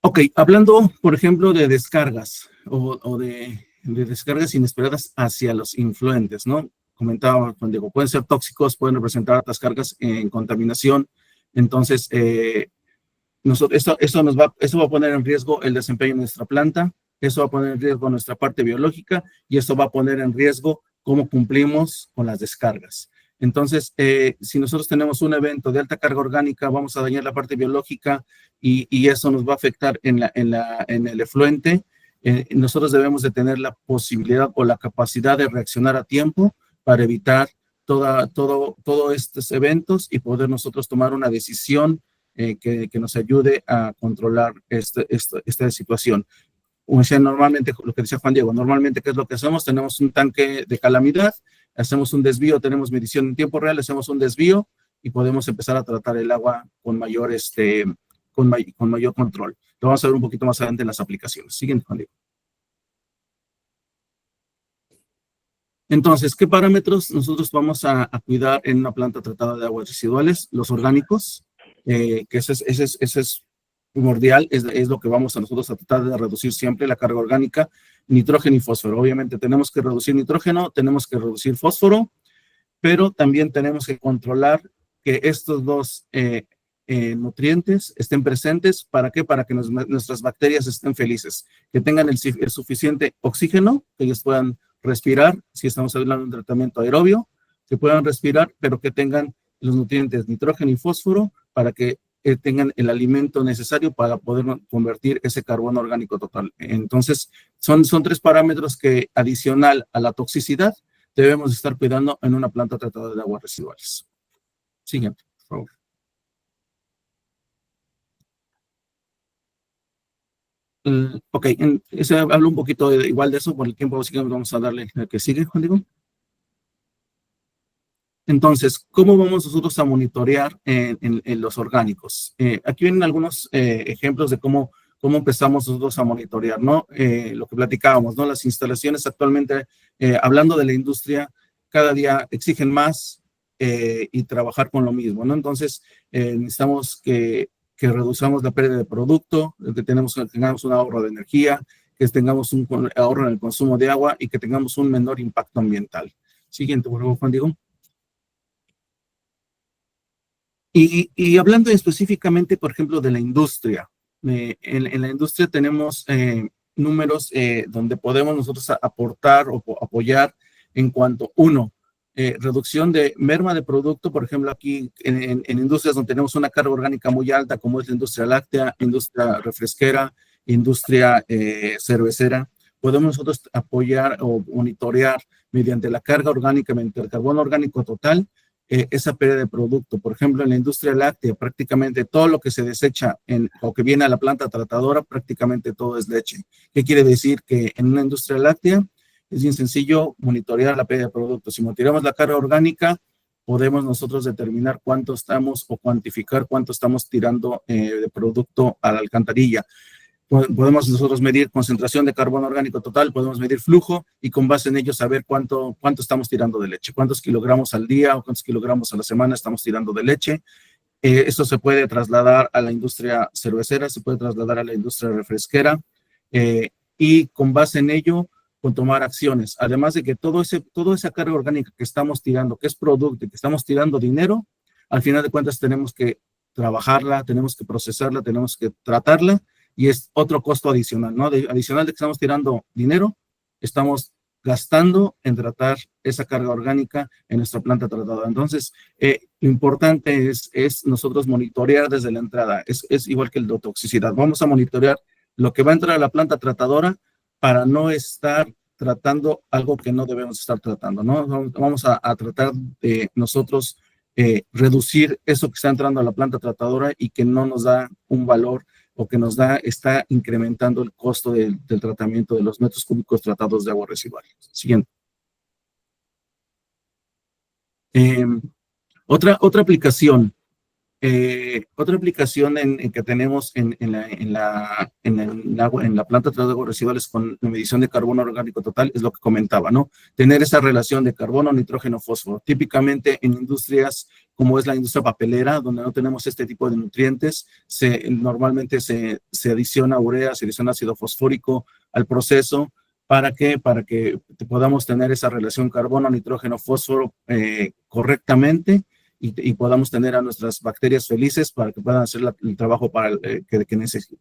Speaker 4: Ok, hablando, por ejemplo, de descargas o de descargas inesperadas hacia los influentes, ¿no? Comentaba Juan Diego, pueden ser tóxicos, pueden representar altas cargas en contaminación. Entonces, eso va a poner en riesgo el desempeño de nuestra planta, eso va a poner en riesgo nuestra parte biológica y eso va a poner en riesgo cómo cumplimos con las descargas. Entonces, si nosotros tenemos un evento de alta carga orgánica, vamos a dañar la parte biológica y eso nos va a afectar en el efluente. Nosotros debemos de tener la posibilidad o la capacidad de reaccionar a tiempo para evitar todos estos eventos y poder nosotros tomar una decisión que nos ayude a controlar esta situación. O sea, normalmente, lo que decía Juan Diego, normalmente, ¿qué es lo que hacemos? Tenemos un tanque de calamidad, hacemos un desvío, tenemos medición en tiempo real, hacemos un desvío y podemos empezar a tratar el agua con mayor control. Lo vamos a ver un poquito más adelante en las aplicaciones. Siguiente, Juan Diego. Entonces, ¿qué parámetros nosotros vamos a cuidar en una planta tratada de aguas residuales? Los orgánicos, que ese es primordial, es lo que vamos a nosotros a tratar de reducir siempre, la carga orgánica, nitrógeno y fósforo. Obviamente tenemos que reducir nitrógeno, tenemos que reducir fósforo, pero también tenemos que controlar que estos dos nutrientes estén presentes. ¿Para qué? Para que nuestras bacterias estén felices, que tengan el suficiente oxígeno, que ellos puedan respirar, si estamos hablando de un tratamiento aerobio, que puedan respirar, pero que tengan los nutrientes nitrógeno y fósforo para que tengan el alimento necesario para poder convertir ese carbono orgánico total. Entonces, son tres parámetros que, adicional a la toxicidad, debemos estar cuidando en una planta tratada de aguas residuales. Siguiente, por favor. Ok, hablo un poquito igual de eso, por el tiempo así que vamos a darle el que sigue, Juan Diego. Entonces, ¿cómo vamos nosotros a monitorear en los orgánicos? Aquí vienen algunos ejemplos de cómo empezamos nosotros a monitorear, ¿no? Lo que platicábamos, ¿no? Las instalaciones actualmente, hablando de la industria, cada día exigen más y trabajar con lo mismo, ¿no? Entonces, necesitamos que reduzcamos la pérdida de producto, que tengamos un ahorro de energía, que tengamos un ahorro en el consumo de agua y que tengamos un menor impacto ambiental. Siguiente, por favor, Juan Diego. Y hablando específicamente, por ejemplo, de la industria, en la industria tenemos números donde podemos nosotros aportar o apoyar en cuanto, uno, reducción de merma de producto, por ejemplo, aquí en industrias donde tenemos una carga orgánica muy alta, como es la industria láctea, industria refresquera, industria cervecera, podemos nosotros apoyar o monitorear mediante la carga orgánica, mediante el carbono orgánico total, esa pérdida de producto. Por ejemplo, en la industria láctea, prácticamente todo lo que se desecha o que viene a la planta tratadora, prácticamente todo es leche. ¿Qué quiere decir? Que en una industria láctea es bien sencillo monitorear la pérdida de producto. Si monitoreamos la carga orgánica, podemos nosotros determinar cuánto estamos o cuantificar cuánto estamos tirando de producto a la alcantarilla. Podemos nosotros medir concentración de carbono orgánico total, podemos medir flujo y con base en ello saber cuánto estamos tirando de leche, cuántos kilogramos al día o cuántos kilogramos a la semana estamos tirando de leche. Esto se puede trasladar a la industria cervecera, se puede trasladar a la industria refresquera y con base en ello, con tomar acciones. Además de que toda esa carga orgánica que estamos tirando, que es producto y que estamos tirando dinero, al final de cuentas tenemos que trabajarla, tenemos que procesarla, tenemos que tratarla, y es otro costo adicional, ¿no? Adicional de que estamos tirando dinero, estamos gastando en tratar esa carga orgánica en nuestra planta tratadora. Entonces, lo importante es nosotros monitorear desde la entrada. Es igual que el de toxicidad. Vamos a monitorear lo que va a entrar a la planta tratadora para no estar tratando algo que no debemos estar tratando, ¿no? Vamos a tratar de nosotros reducir eso que está entrando a la planta tratadora y que no nos da un valor o que está incrementando el costo del tratamiento de los metros cúbicos tratados de agua residual. Siguiente. Otra aplicación en que tenemos en la planta de aguas residuales con la medición de carbono orgánico total es lo que comentaba, ¿no? Tener esa relación de carbono, nitrógeno, fósforo. Típicamente en industrias como es la industria papelera, donde no tenemos este tipo de nutrientes, normalmente se adiciona urea, se adiciona ácido fosfórico al proceso. ¿Para qué? Para que podamos tener esa relación carbono, nitrógeno, fósforo correctamente y podamos tener a nuestras bacterias felices para que puedan hacer el trabajo que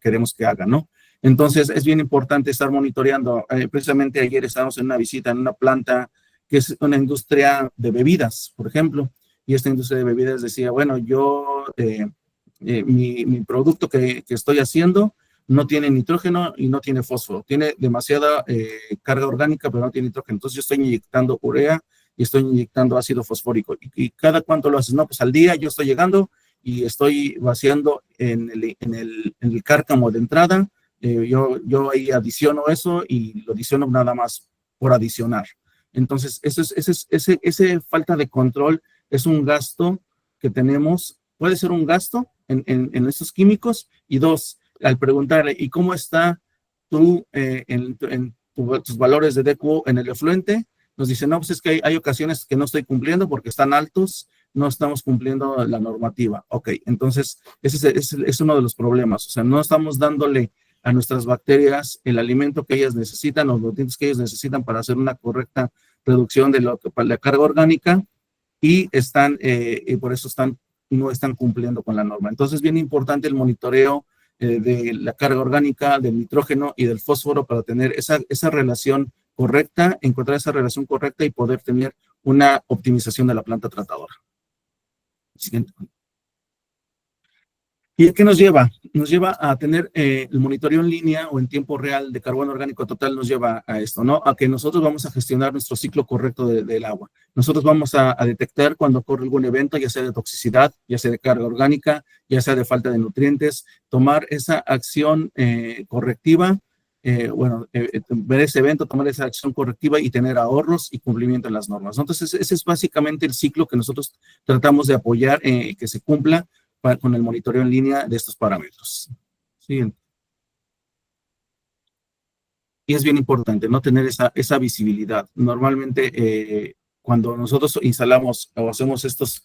Speaker 4: queremos que hagan, ¿no? Entonces, es bien importante estar monitoreando. Precisamente ayer estábamos en una visita en una planta que es una industria de bebidas, por ejemplo, y esta industria de bebidas decía, bueno, mi producto que estoy haciendo no tiene nitrógeno y no tiene fósforo. Tiene demasiada carga orgánica, pero no tiene nitrógeno. Entonces yo estoy inyectando urea y estoy inyectando ácido fosfórico. ¿Y cada cuánto lo haces? No, pues al día yo estoy llegando y estoy vaciando en el cárcamo de entrada. Yo ahí adiciono eso y lo adiciono nada más por adicionar. Entonces, ese falta de control es un gasto que tenemos. Puede ser un gasto en estos químicos. Y dos, al preguntarle, ¿y cómo está tus valores de DQO en el efluente? Nos dicen, no, pues es que hay ocasiones que no estoy cumpliendo porque están altos, no estamos cumpliendo la normativa. Ok, entonces ese es uno de los problemas. O sea, no estamos dándole a nuestras bacterias el alimento que ellas necesitan, los nutrientes que ellas necesitan para hacer una correcta reducción de la carga orgánica y por eso no están cumpliendo con la norma. Entonces es bien importante el monitoreo de la carga orgánica, del nitrógeno y del fósforo para tener esa relación correcta, encontrar esa relación correcta y poder tener una optimización de la planta tratadora. Siguiente. ¿Y a qué nos lleva? Nos lleva a tener el monitoreo en línea o en tiempo real de carbono orgánico total, nos lleva a esto, ¿no? A que nosotros vamos a gestionar nuestro ciclo correcto del agua. Nosotros vamos a detectar cuando ocurre algún evento, ya sea de toxicidad, ya sea de carga orgánica, ya sea de falta de nutrientes, tomar esa acción correctiva, ver ese evento, tomar esa acción correctiva y tener ahorros y cumplimiento en las normas. Entonces, ese es básicamente el ciclo que nosotros tratamos de apoyar, que se cumpla con el monitoreo en línea de estos parámetros. Siguiente. Y es bien importante, ¿no? Tener esa visibilidad. Normalmente, cuando nosotros instalamos o hacemos estos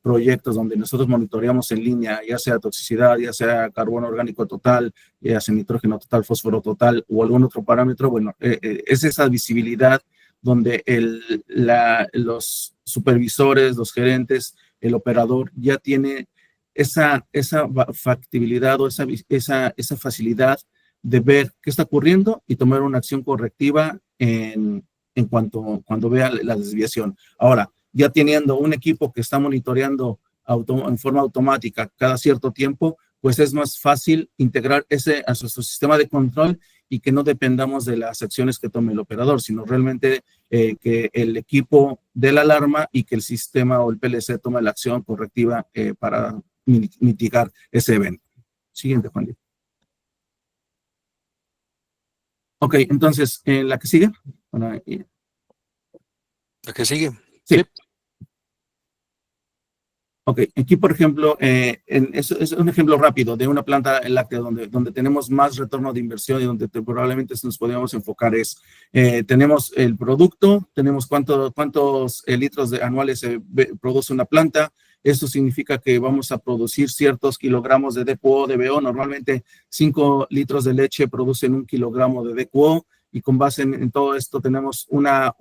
Speaker 4: proyectos donde nosotros monitoreamos en línea, ya sea toxicidad, ya sea carbono orgánico total, ya sea nitrógeno total, fósforo total o algún otro parámetro, bueno, es esa visibilidad donde los supervisores, los gerentes, el operador ya tiene esa factibilidad o esa facilidad de ver qué está ocurriendo y tomar una acción correctiva cuando vea la desviación. Ahora, ya teniendo un equipo que está monitoreando en forma automática cada cierto tiempo, pues es más fácil integrar a nuestro sistema de control y que no dependamos de las acciones que tome el operador, sino realmente que el equipo dé la alarma y que el sistema o el PLC tome la acción correctiva para mitigar ese evento. Siguiente, Juan Diego. Ok, entonces, ¿la que sigue?
Speaker 2: ¿La que sigue?
Speaker 4: Sí. Ok, aquí, por ejemplo, es un ejemplo rápido de una planta láctea donde tenemos más retorno de inversión y donde probablemente nos podríamos enfocar tenemos el producto, tenemos cuántos litros anuales se produce una planta. Eso significa que vamos a producir ciertos kilogramos de DQO, de BO. Normalmente 5 litros de leche producen 1 kilogramo de DQO y con base en todo esto tenemos una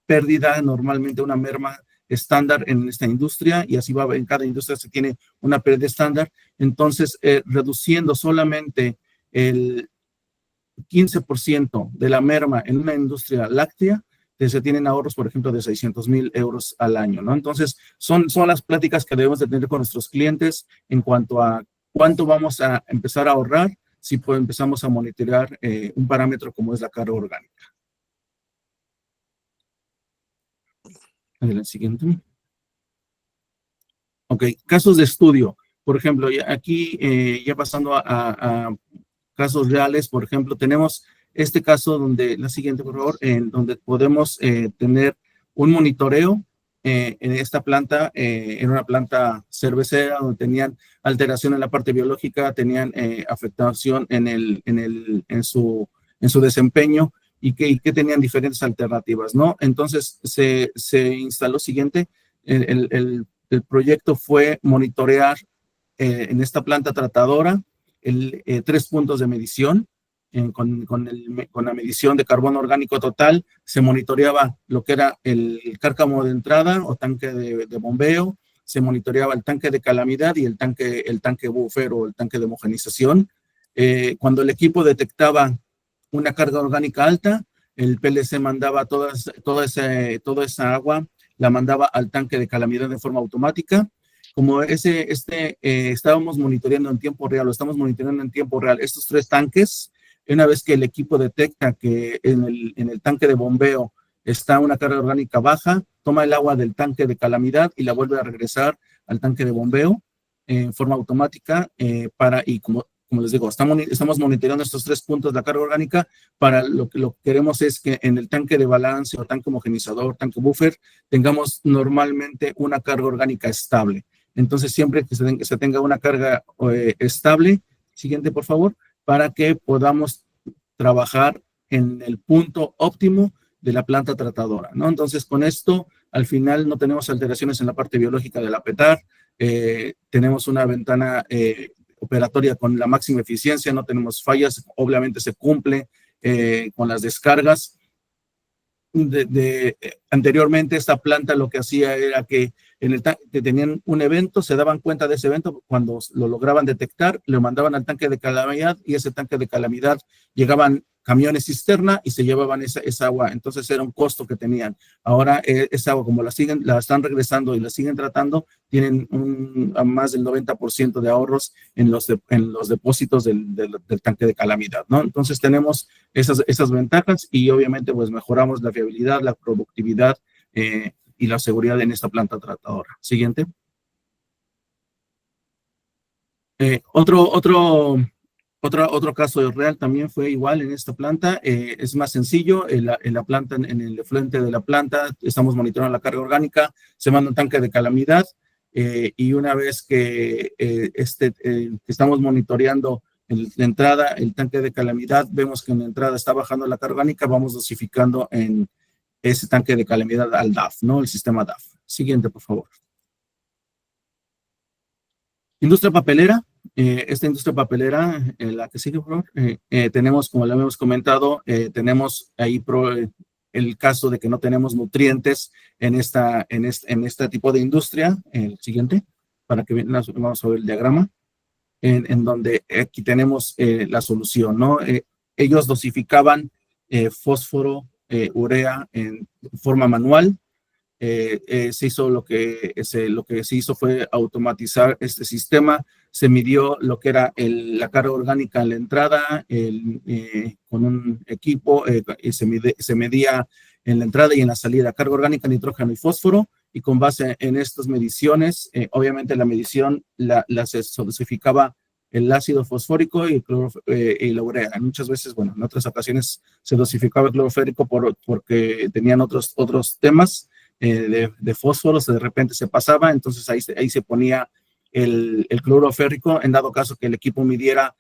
Speaker 4: pérdida, normalmente una merma estándar en esta industria, y así va, en cada industria se tiene una pared estándar. Entonces, reduciendo solamente el 15% de la merma en una industria láctea, se tienen ahorros, por ejemplo, de 600,000 euros al año, ¿no? Entonces, son las pláticas que debemos de tener con nuestros clientes en cuanto a cuánto vamos a empezar a ahorrar si pues, empezamos a monitorear un parámetro como es la carga orgánica. El siguiente. Ok, casos de estudio. Por ejemplo, aquí ya pasando a casos reales, por ejemplo, tenemos este caso donde, la siguiente por favor, en donde podemos tener un monitoreo en esta planta, en una planta cervecera donde tenían alteración en la parte biológica, tenían afectación en su desempeño y que tenían diferentes alternativas, ¿no? Entonces se instaló siguiente, el proyecto fue monitorear en esta planta tratadora 3 puntos de medición. Con la medición de carbono orgánico total, se monitoreaba lo que era el cárcamo de entrada o tanque de bombeo, se monitoreaba el tanque de calamidad y el tanque buffer o el tanque de homogenización. Cuando el equipo detectaba una carga orgánica alta, el PLC mandaba toda esa agua, la mandaba al tanque de calamidad de forma automática. Como estábamos monitoreando en tiempo real, estos 3 tanques. Una vez que el equipo detecta que en el tanque de bombeo está una carga orgánica baja, toma el agua del tanque de calamidad y la vuelve a regresar al tanque de bombeo en forma automática y como les digo, estamos monitoreando estos 3 puntos de la carga orgánica. Para lo que queremos es que en el tanque de balance o tanque homogenizador, tanque buffer, tengamos normalmente una carga orgánica estable. Entonces, siempre que se tenga una carga estable, siguiente por favor, para que podamos trabajar en el punto óptimo de la planta tratadora, ¿no? Entonces, con esto, al final no tenemos alteraciones en la parte biológica de la PETAR, tenemos una ventana operatoria con la máxima eficiencia, no tenemos fallas, obviamente se cumple con las descargas. Anteriormente esta planta lo que hacía era que tenían un evento, se daban cuenta de ese evento, cuando lo lograban detectar, lo mandaban al tanque de calamidad y ese tanque de calamidad llegaban camiones cisterna y se llevaban esa agua. Entonces era un costo que tenían. Ahora esa agua, como la están regresando y la siguen tratando, tienen más del 90% de ahorros en los depósitos del tanque de calamidad, ¿no? Entonces tenemos esas ventajas y obviamente pues mejoramos la fiabilidad, la productividad y la seguridad en esta planta tratadora. Siguiente. Otro caso real también fue igual en esta planta. Es más sencillo. En la planta, en el efluente de la planta, estamos monitoreando la carga orgánica, se manda un tanque de calamidad y una vez que estamos monitoreando la entrada, el tanque de calamidad, vemos que en la entrada está bajando la carga orgánica, vamos dosificando en ese tanque de calamidad al DAF, ¿no? El sistema DAF. Siguiente, por favor. Industria papelera. Esta industria papelera, la que sigue, por favor, tenemos, como le habíamos comentado, tenemos ahí el caso de que no tenemos nutrientes en este tipo de industria. El siguiente, para que vamos a ver el diagrama, en donde aquí tenemos la solución, ¿no? Ellos dosificaban fósforo, urea en forma manual. Se hizo lo que se hizo fue automatizar este sistema. Se midió lo que era la carga orgánica en la entrada con un equipo, se medía en la entrada y en la salida carga orgánica, nitrógeno y fósforo, y con base en estas mediciones, obviamente la medición se dosificaba el ácido fosfórico y la urea. Muchas veces, bueno, en otras ocasiones se dosificaba el cloroférico porque tenían otros temas de fósforos, de repente se pasaba, entonces ahí se ponía el cloruro férrico, en dado caso que el equipo midiera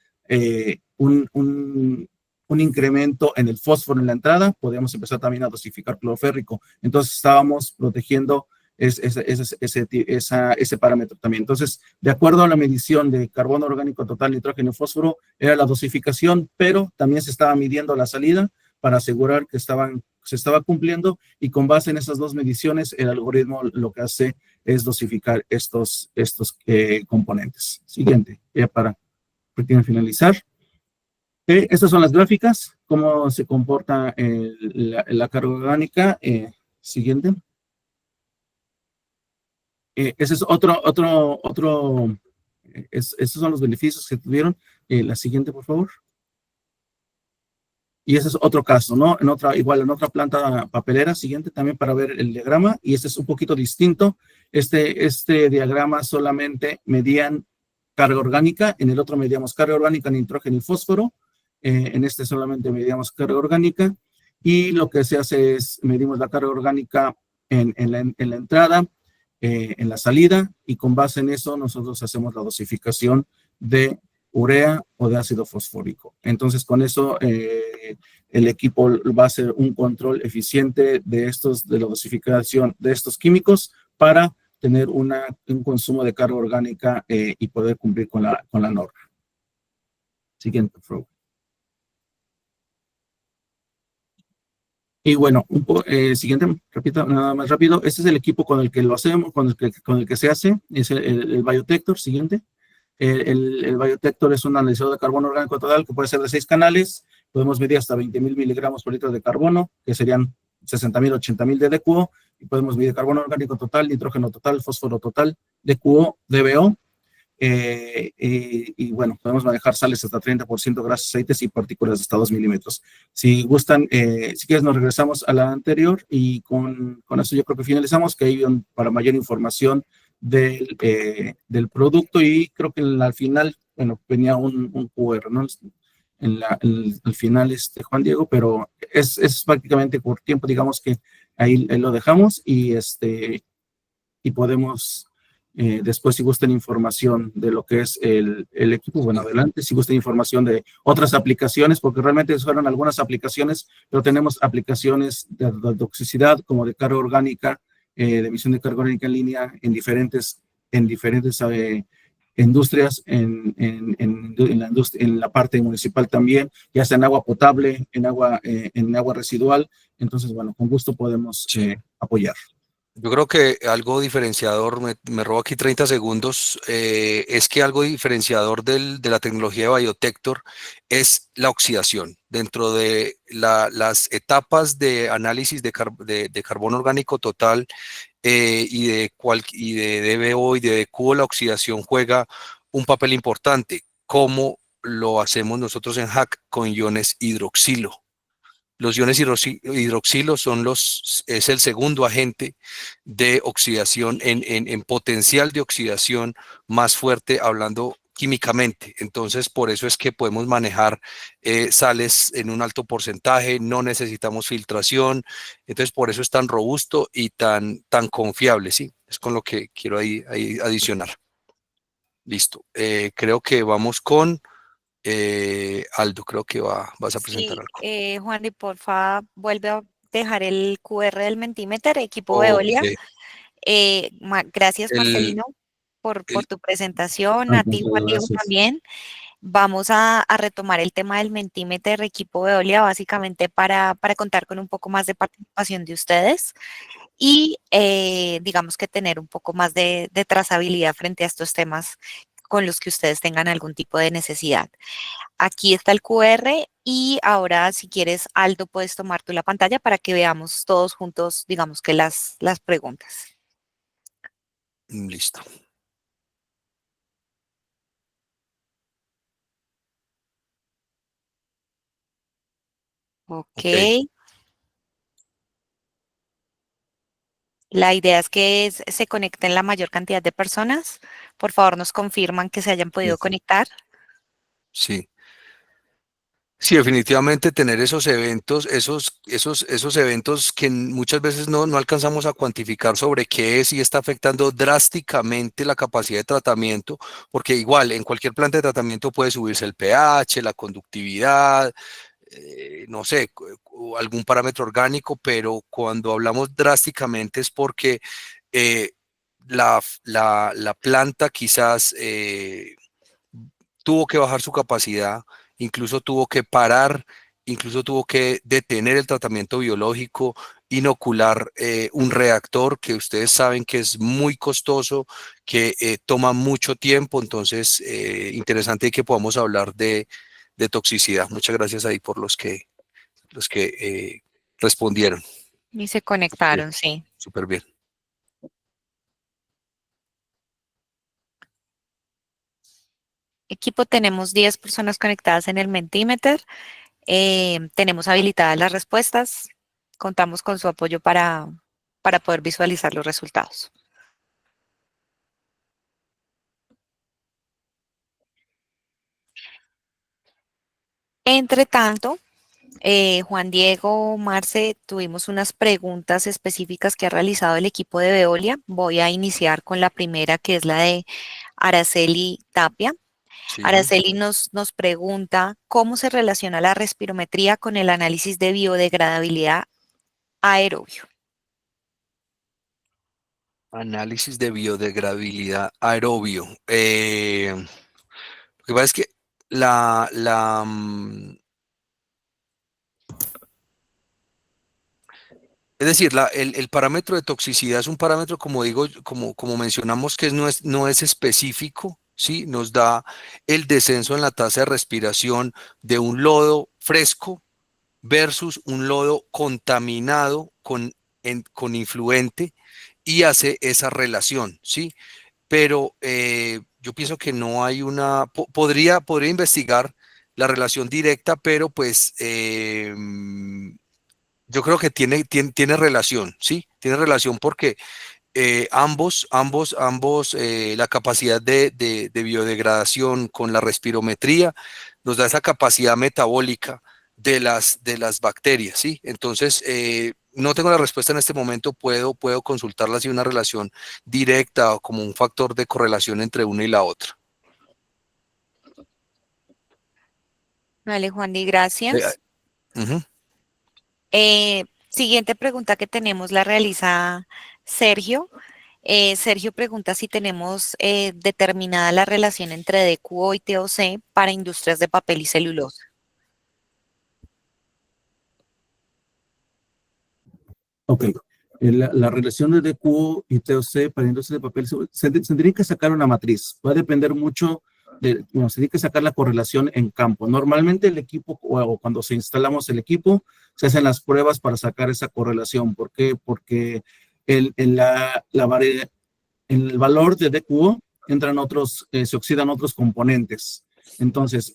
Speaker 4: un incremento en el fósforo en la entrada, podíamos empezar también a dosificar cloruro férrico. Entonces estábamos protegiendo ese parámetro también. Entonces, de acuerdo a la medición de carbono orgánico total, nitrógeno y fósforo, era la dosificación, pero también se estaba midiendo la salida para asegurar que estaban se estaba cumpliendo, y con base en esas dos mediciones, el algoritmo lo que hace es dosificar estos componentes. Siguiente, ya para finalizar. Estas son las gráficas, cómo se comporta la carga orgánica. Siguiente. Ese es esos son los beneficios que tuvieron. La siguiente, por favor. Y ese es otro caso, ¿no? Igual en otra planta papelera, siguiente también para ver el diagrama, y este es un poquito distinto. Este diagrama solamente medían carga orgánica, en el otro medíamos carga orgánica, nitrógeno y fósforo, en este solamente medíamos carga orgánica, y lo que se hace es medimos la carga orgánica en la entrada, en la salida, y con base en eso nosotros hacemos la dosificación de urea o de ácido fosfórico. Entonces, con eso el equipo va a hacer un control eficiente de la dosificación de estos químicos para tener un consumo de carga orgánica y poder cumplir con la norma. Siguiente, por favor. Y bueno, siguiente, repito, nada más rápido. Este es el equipo con el que lo hacemos, con el que se hace, es el Biotector. Siguiente. El Biotector es un analizador de carbono orgánico total que puede ser de 6 canales. Podemos medir hasta 20,000 miligramos por litro de carbono, que serían 60,000, 80,000 de DQO. Y podemos medir carbono orgánico total, nitrógeno total, fósforo total, DQO, DBO. Y bueno, podemos manejar sales hasta 30%, grasas, aceites y partículas hasta 2 milímetros. Si gustan, si quieres, nos regresamos a la anterior, y con eso yo creo que finalizamos, que hay para mayor información del producto, y creo que al final, bueno, venía un QR, ¿no? Al final, Juan Diego, pero es prácticamente por tiempo, digamos que ahí lo dejamos, y podemos, después, si gustan información de lo que es el equipo, bueno, adelante. Si gustan información de otras aplicaciones, porque realmente fueron algunas aplicaciones, pero tenemos aplicaciones de toxicidad, como de carga orgánica, de emisión de carga orgánica en línea, en diferentes industrias, en la parte municipal también, ya sea en agua potable, en agua residual. Entonces, bueno, con gusto podemos apoyar.
Speaker 2: Yo creo que algo diferenciador, me robo aquí 30 segundos, es que algo diferenciador de la tecnología de Biotector es la oxidación. Dentro de las etapas de análisis de carbono orgánico total y de DBO y de DQO, la oxidación juega un papel importante, como lo hacemos nosotros en HAC con iones hidroxilo. Los iones hidroxilo es el segundo agente de oxidación, en potencial de oxidación más fuerte, hablando químicamente. Entonces, por eso es que podemos manejar sales en un alto porcentaje, no necesitamos filtración. Entonces, por eso es tan robusto y tan confiable, ¿sí? Es con lo que quiero ahí adicionar. Listo. Creo que vamos con Aldo, creo que vas a presentar algo.
Speaker 3: Juan, y porfa, vuelve a dejar el QR del Mentimeter, equipo Veolia. Gracias, Marcelino, por tu presentación. A ti, Juan Diego, también. Vamos a retomar el tema del Mentimeter, equipo Veolia, básicamente para contar con un poco más de participación de ustedes y digamos que tener un poco más de trazabilidad frente a estos temas con los que ustedes tengan algún tipo de necesidad. Aquí está el QR, y ahora, si quieres, Aldo, puedes tomar tú la pantalla para que veamos todos juntos, digamos que las preguntas.
Speaker 2: Listo.
Speaker 3: Ok. La idea es que se conecten la mayor cantidad de personas. Por favor, nos confirman que se hayan podido conectar.
Speaker 2: Sí. Sí, definitivamente tener esos eventos, esos eventos que muchas veces no alcanzamos a cuantificar sobre qué es y está afectando drásticamente la capacidad de tratamiento, porque igual en cualquier planta de tratamiento puede subirse el pH, la conductividad, no sé, o algún parámetro orgánico, pero cuando hablamos drásticamente es porque la planta quizás tuvo que bajar su capacidad, incluso tuvo que parar incluso tuvo que detener el tratamiento biológico, inocular un reactor que ustedes saben que es muy costoso, que toma mucho tiempo. Entonces, interesante que podamos hablar de toxicidad. Muchas gracias ahí por los que respondieron.
Speaker 3: Y se
Speaker 2: Bien,
Speaker 3: conectaron, sí.
Speaker 2: súper bien.
Speaker 3: Equipo, tenemos 10 personas conectadas en el Mentimeter. Tenemos habilitadas las respuestas. Contamos con su apoyo para poder visualizar los resultados. Entre tanto, Juan Diego, Marce, tuvimos unas preguntas específicas que ha realizado el equipo de Veolia. Voy a iniciar con la primera, que es la de Araceli Tapia.
Speaker 2: Sí.
Speaker 3: Araceli nos pregunta cómo se relaciona la respirometría con el análisis de biodegradabilidad aerobio.
Speaker 2: Análisis de biodegradabilidad aerobio. Lo que pasa es que es decir, el parámetro de toxicidad es un parámetro, como digo, como mencionamos, que no es específico, ¿sí? Nos da el descenso en la tasa de respiración de un lodo fresco versus un lodo contaminado con influente, y hace esa relación, ¿sí? Pero yo pienso que no hay podría investigar la relación directa, pero pues yo creo que tiene relación, ¿sí? Tiene relación porque ambos, la capacidad de biodegradación con la respirometría nos da esa capacidad metabólica de las bacterias, ¿sí? Entonces, no tengo la respuesta en este momento, puedo consultarla si hay una relación directa o como un factor de correlación entre una y la otra.
Speaker 3: Vale, Juan, y
Speaker 2: Eh,
Speaker 3: gracias.
Speaker 2: Ujú.
Speaker 3: Siguiente pregunta que tenemos la realiza Sergio. Sergio pregunta si tenemos determinada la relación entre DQO y TOC para industrias de papel y celulosa.
Speaker 4: Ok. La relación de DQO y TOC para industria de papel se tendría que sacar una matriz. Va a depender mucho bueno, se tiene que sacar la correlación en campo. Normalmente el equipo, o cuando se instalamos el equipo, se hacen las pruebas para sacar esa correlación. ¿Por qué? Porque en el valor de DQO se oxidan otros componentes. Entonces,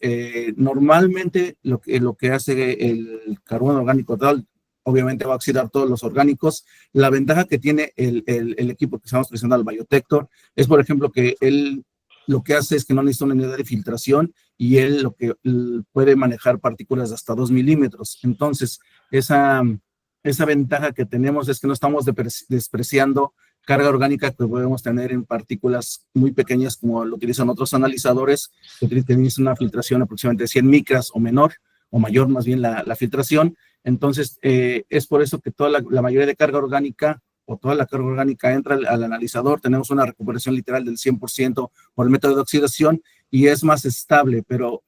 Speaker 4: normalmente lo que hace el carbono orgánico tal, obviamente va a oxidar todos los orgánicos. La ventaja que tiene el equipo que estamos presentando, el Biotector, es, por ejemplo, que él lo que hace es que no necesita una unidad de filtración y él lo que puede manejar partículas de hasta 2 milímetros. Entonces, esa ventaja que tenemos es que no estamos despreciando carga orgánica que podemos tener en partículas muy pequeñas, como lo utilizan otros analizadores, que utilizan una filtración aproximadamente de 100 micras o menor, o mayor más bien la filtración. Entonces, es por eso que toda la mayoría de carga orgánica o toda la carga orgánica entra al analizador. Tenemos una recuperación literal del 100% por el método de oxidación y es más estable, pero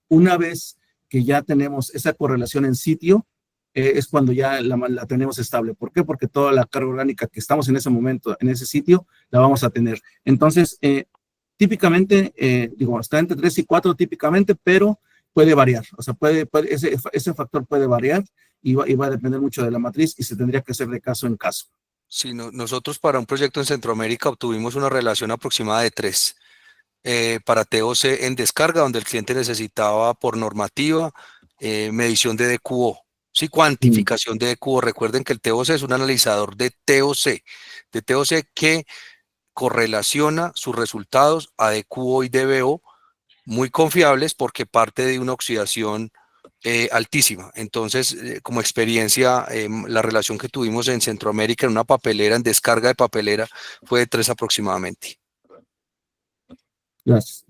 Speaker 4: una vez que ya tenemos esa correlación en sitio, es cuando ya la tenemos estable. ¿Por qué? Porque toda la carga orgánica que estamos en ese momento, en ese sitio, la vamos a tener. Entonces, típicamente, digo, está entre 3 y 4 típicamente, pero puede variar. O sea, ese factor puede variar y va a depender mucho de la matriz y se tendría que hacer de caso en caso.
Speaker 2: Sí, nosotros para un proyecto en Centroamérica obtuvimos una relación aproximada de 3 para TOC en descarga, donde el cliente necesitaba por normativa medición de DQO, sí, cuantificación de DQO. Recuerden que el TOC es un analizador de TOC que correlaciona sus resultados a DQO y DBO muy confiables porque parte de una oxidación altísima. Entonces, como experiencia, la relación que tuvimos en Centroamérica en una papelera, en descarga de papelera, fue de 3 aproximadamente.
Speaker 4: Gracias.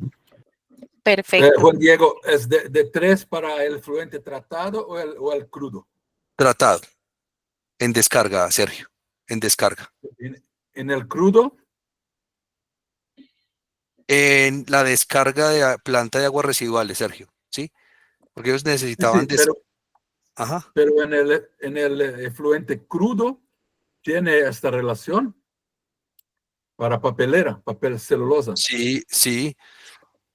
Speaker 3: Perfecto.
Speaker 5: Juan Diego, ¿es de 3 para el fluente tratado o el crudo?
Speaker 2: Tratado, en descarga, Sergio, en descarga.
Speaker 5: En el crudo,
Speaker 2: En la descarga de planta de aguas residuales, Sergio, ¿sí? Porque ellos necesitaban
Speaker 5: sí, pero
Speaker 2: Ajá.
Speaker 5: pero en el efluente crudo tiene esta relación para papelera, papel celulosa.
Speaker 2: Sí, sí.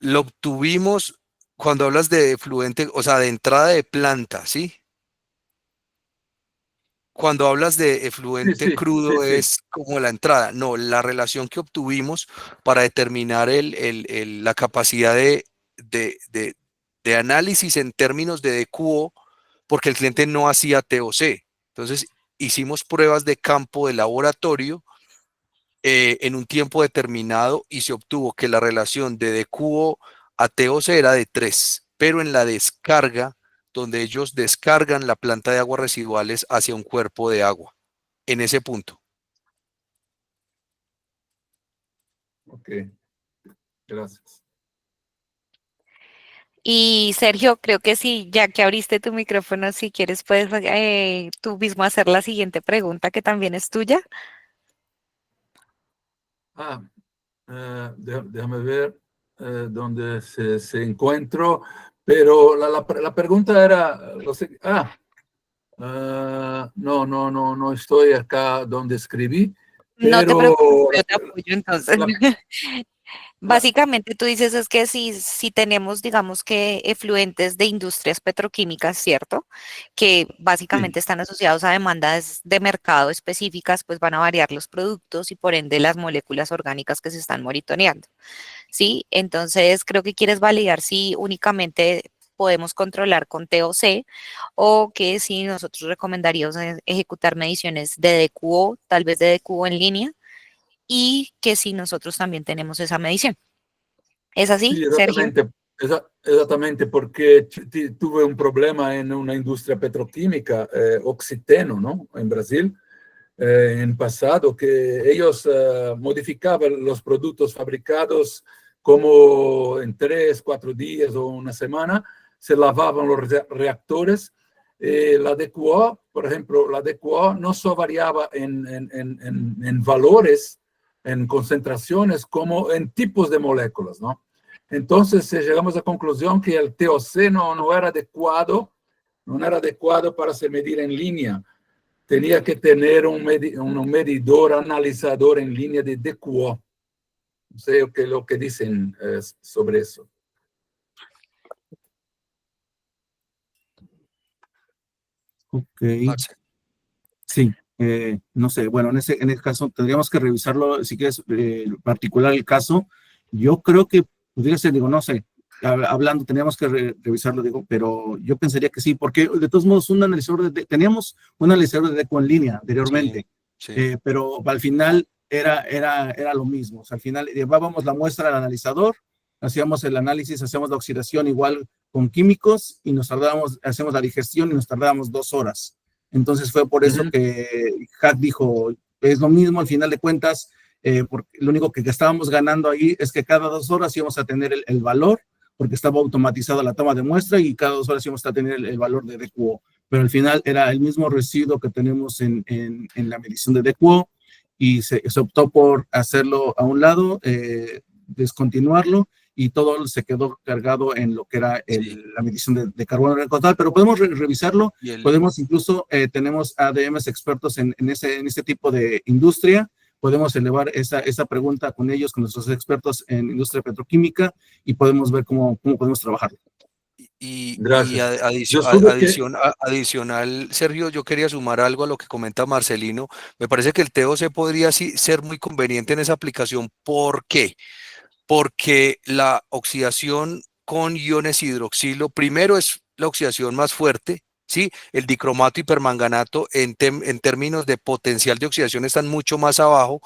Speaker 2: Lo obtuvimos cuando hablas de efluente, o sea, de entrada de planta, ¿sí? Cuando hablas de
Speaker 5: Sí,
Speaker 2: efluente
Speaker 5: sí, sí,
Speaker 2: crudo
Speaker 5: sí.
Speaker 2: es como la entrada. No, la relación que obtuvimos para determinar la capacidad de, de- de análisis en términos de DQO, porque el cliente no hacía TOC. Entonces, hicimos pruebas de campo de laboratorio en un tiempo determinado y se obtuvo que la relación de DQO a TOC era de 3, pero en la descarga, donde ellos descargan la planta de aguas residuales hacia un cuerpo de agua, en ese punto.
Speaker 5: Ok, gracias.
Speaker 3: Y Sergio, creo que sí, ya que abriste tu micrófono, si quieres puedes tú mismo hacer la siguiente pregunta que también es tuya.
Speaker 5: Ah, déjame ver dónde se encuentro, pero la pregunta era, no estoy acá donde escribí,
Speaker 3: No te
Speaker 5: pero
Speaker 3: preocupes, yo te apoyo entonces.
Speaker 5: la- la-
Speaker 3: Básicamente tú dices es que si tenemos, digamos que efluentes de industrias petroquímicas, ¿cierto? Que
Speaker 5: sí,
Speaker 3: básicamente están asociados a demandas de mercado específicas, pues van a variar los productos y por ende las moléculas orgánicas que se están monitoreando, ¿sí? Entonces creo que quieres validar si únicamente podemos controlar con TOC o que si nosotros recomendaríamos ejecutar mediciones de DQO, tal vez de DQO en línea y que si nosotros también tenemos esa medición. ¿Es así,
Speaker 5: sí,
Speaker 3: Sergio?
Speaker 5: exactamente, exactamente, porque tuve un problema en una industria petroquímica, Oxiteno, ¿no? En Brasil, en pasado, que ellos modificaban los productos fabricados como en 3, 4 días o una semana, se lavaban los reactores. La DQO, por ejemplo, la DQO no solo variaba en valores, en concentraciones, como en tipos de moléculas, ¿no? Entonces llegamos a la conclusión que el TOC no era adecuado, no era adecuado para se medir en línea. Tenía que tener un medidor analizador en línea de DQO. No sé lo que dicen sobre eso.
Speaker 4: Ok,
Speaker 2: Marce.
Speaker 4: sí, no sé, bueno, en ese caso tendríamos que revisarlo, si quieres particular el caso, yo creo que podría ser, digo, no sé, hablando, tendríamos que revisarlo, digo, pero yo pensaría que sí, porque de todos modos teníamos un analizador de DECO en línea
Speaker 2: Sí,
Speaker 4: anteriormente,
Speaker 2: sí.
Speaker 4: pero al final era lo mismo, o sea, al final llevábamos la muestra al analizador, hacíamos el análisis, hacíamos la oxidación igual con químicos y hacemos la digestión y nos tardábamos 2 horas. Entonces fue por eso que Hack dijo, es lo mismo al final de cuentas, porque lo único que estábamos ganando ahí es que cada 2 horas íbamos a tener el valor, porque estaba automatizada la toma de muestra y cada 2 horas íbamos a tener el valor de DQO. Pero al final era el mismo residuo que tenemos en la medición de DQO y se optó por hacerlo a un lado, descontinuarlo y todo se quedó cargado en lo que era
Speaker 2: Sí.
Speaker 4: la medición de carbono total, pero podemos revisarlo.
Speaker 2: Y el,
Speaker 4: Podemos incluso, tenemos ADMs expertos en ese tipo de industria. Podemos elevar esa pregunta con ellos, con nuestros expertos en industria petroquímica y podemos ver cómo podemos trabajar.
Speaker 2: y
Speaker 5: Gracias. Yo supe que
Speaker 2: adicional, Sergio, yo quería sumar algo a lo que comenta Marcelino. Me parece que el TOC podría ser muy conveniente en esa aplicación. ¿Por qué? Porque la oxidación con iones hidroxilo, primero es la oxidación más fuerte, ¿sí? El dicromato y permanganato en términos de potencial de oxidación están mucho más abajo.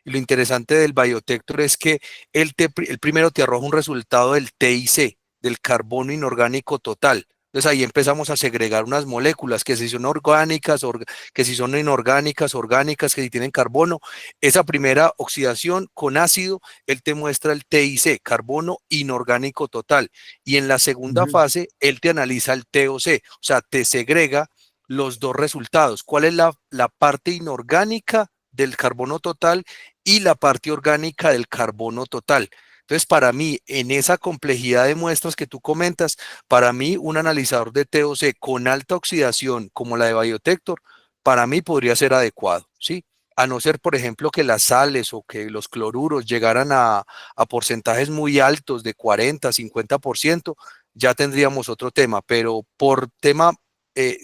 Speaker 2: Y lo interesante del Biotector es que el primero te arroja un resultado del TIC, del carbono inorgánico total. Entonces ahí empezamos a segregar unas moléculas que si son orgánicas, que si son inorgánicas, orgánicas, que si tienen carbono. Esa primera oxidación con ácido él te muestra el TIC, carbono inorgánico total. Y en la segunda fase, él te analiza el TOC, o sea, te segrega los dos resultados. ¿Cuál es la parte inorgánica del carbono total y la parte orgánica del carbono total? Entonces, para mí, en esa complejidad de muestras que tú comentas, para mí un analizador de TOC con alta oxidación como la de Biotector, para mí podría ser adecuado, ¿sí? A no ser, por ejemplo, que las sales o que los cloruros llegaran a porcentajes muy altos de 40, 50%, ya tendríamos otro tema, pero por tema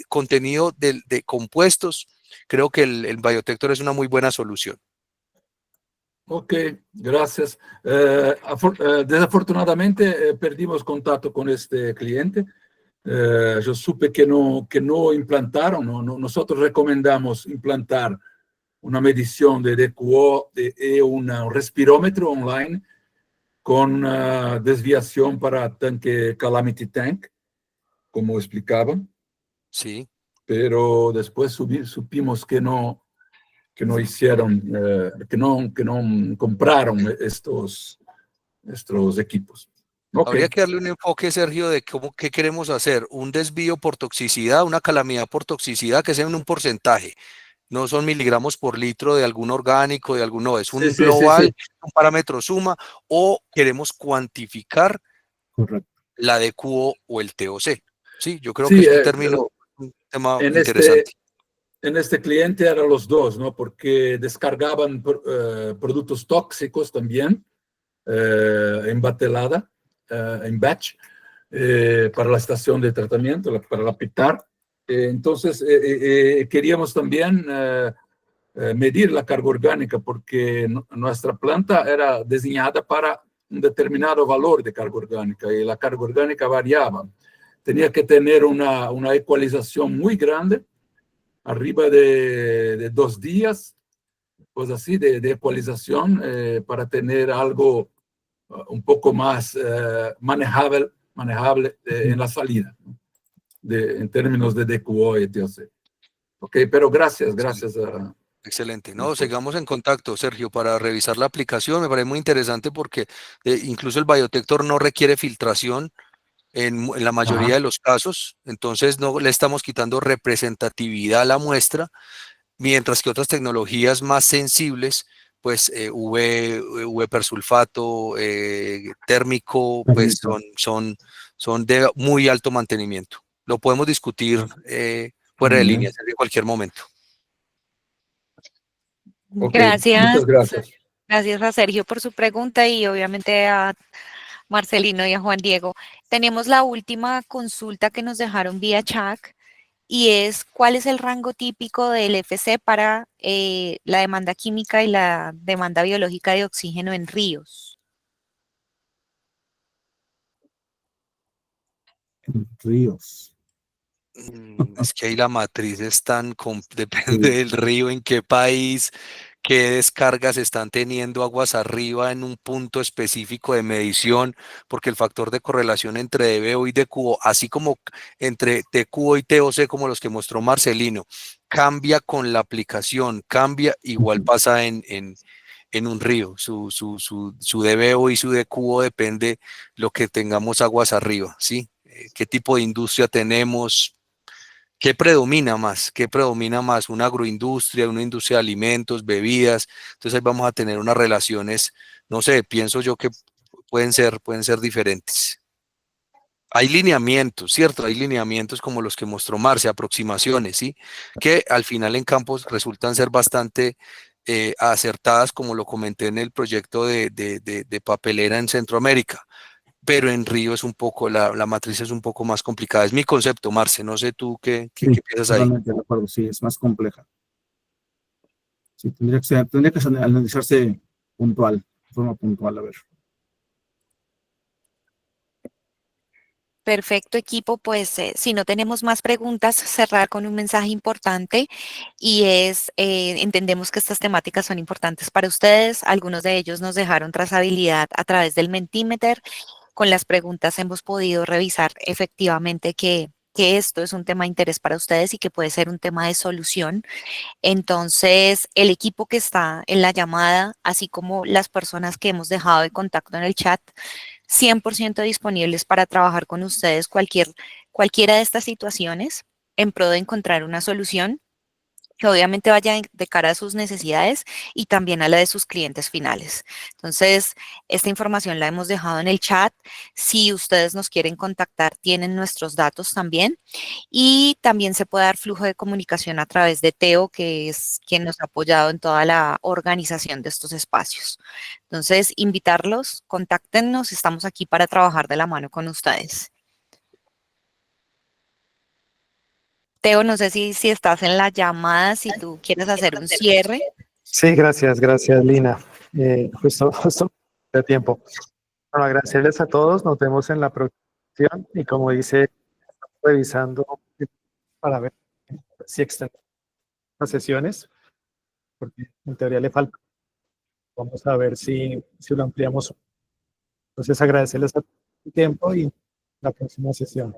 Speaker 2: contenido de compuestos, creo que el Biotector es una muy buena solución.
Speaker 5: Ok, gracias. Desafortunadamente perdimos contacto con este cliente. Yo supe que no implantaron, nosotros recomendamos implantar una medición de DQO de un respirómetro online con desviación para tanque Calamity Tank, como explicaban,
Speaker 2: Sí.
Speaker 5: pero después supimos que no hicieron, que no compraron estos equipos. Okay.
Speaker 2: Habría que darle un enfoque, Sergio, de qué queremos hacer. Un desvío por toxicidad, una calamidad por toxicidad, que sea en un porcentaje. No son miligramos por litro de algún orgánico, de algún, no, es un
Speaker 5: Sí.
Speaker 2: global, un parámetro suma, o queremos cuantificar
Speaker 4: Correcto.
Speaker 2: la DQO o el TOC. Sí, yo creo que
Speaker 5: Sí,
Speaker 2: es un término, un tema
Speaker 5: en
Speaker 2: interesante.
Speaker 5: En este cliente eran los dos, ¿no? Porque descargaban productos tóxicos también en batelada, en batch, para la estación de tratamiento, para la PITAR. Entonces, queríamos también medir la carga orgánica porque nuestra planta era diseñada para un determinado valor de carga orgánica y la carga orgánica variaba. Tenía que tener una ecualización muy grande, arriba de 2 días, pues así, de ecualización, para tener algo un poco más manejable en la salida, ¿no? En términos de DQO y TOC. Ok, pero gracias.
Speaker 2: Excelente. No, sigamos en contacto, Sergio, para revisar la aplicación. Me parece muy interesante porque incluso el Biotector no requiere filtración en la mayoría de los casos, entonces no le estamos quitando representatividad a la muestra, mientras que otras tecnologías más sensibles, pues UV persulfato, térmico, pues son de muy alto mantenimiento. Lo podemos discutir fuera de línea en cualquier momento.
Speaker 5: Okay,
Speaker 3: Gracias.
Speaker 5: muchas gracias.
Speaker 3: Gracias a Sergio por su pregunta y obviamente a Marcelino y a Juan Diego. Tenemos la última consulta que nos dejaron vía chat y es ¿cuál es el rango típico del FC para la demanda química y la demanda biológica de oxígeno en ríos?
Speaker 4: En ríos.
Speaker 2: Es que ahí la matriz es depende del río, en qué país, qué descargas están teniendo aguas arriba en un punto específico de medición, porque el factor de correlación entre DBO y DQO, así como entre DQO y TOC, como los que mostró Marcelino, cambia con la aplicación, cambia, igual pasa en un río. Su DBO y su DQO depende lo que tengamos aguas arriba, ¿sí? ¿Qué tipo de industria tenemos? ¿Qué predomina más? ¿Qué predomina más? ¿Una agroindustria, una industria de alimentos, bebidas? Entonces ahí vamos a tener unas relaciones, no sé, pienso yo que pueden ser diferentes. Hay lineamientos, ¿cierto? Hay lineamientos como los que mostró Marce, aproximaciones, ¿sí? Que al final en campos resultan ser bastante acertadas, como lo comenté en el proyecto de papelera en Centroamérica. Pero en Río es un poco, la matriz es un poco más complicada. Es mi concepto, Marce, no sé tú qué piensas ahí.
Speaker 4: Totalmente de acuerdo, sí, es más compleja. Sí, tendría que analizarse puntual, de forma puntual, a ver.
Speaker 3: Perfecto, equipo. Pues si no tenemos más preguntas, cerrar con un mensaje importante y es, entendemos que estas temáticas son importantes para ustedes. Algunos de ellos nos dejaron trazabilidad a través del Mentimeter. Con las preguntas hemos podido revisar efectivamente que esto es un tema de interés para ustedes y que puede ser un tema de solución. Entonces, el equipo que está en la llamada, así como las personas que hemos dejado de contacto en el chat, 100% disponibles para trabajar con ustedes cualquiera de estas situaciones en pro de encontrar una solución. que obviamente vaya de cara a sus necesidades y también a la de sus clientes finales. Entonces, esta información la hemos dejado en el chat. Si ustedes nos quieren contactar, tienen nuestros datos también. Y también se puede dar flujo de comunicación a través de Teo, que es quien nos ha apoyado en toda la organización de estos espacios. Entonces, invitarlos, contáctennos, estamos aquí para trabajar de la mano con ustedes. Teo, no sé si estás en la llamada, si tú quieres hacer un cierre.
Speaker 1: Sí, gracias, Lina. Justo de tiempo. Bueno, agradecerles a todos, nos vemos en la próxima y como dice, revisando para ver si extendemos las sesiones, porque en teoría le falta. Vamos a ver si lo ampliamos. Entonces, agradecerles a tu tiempo y la próxima sesión.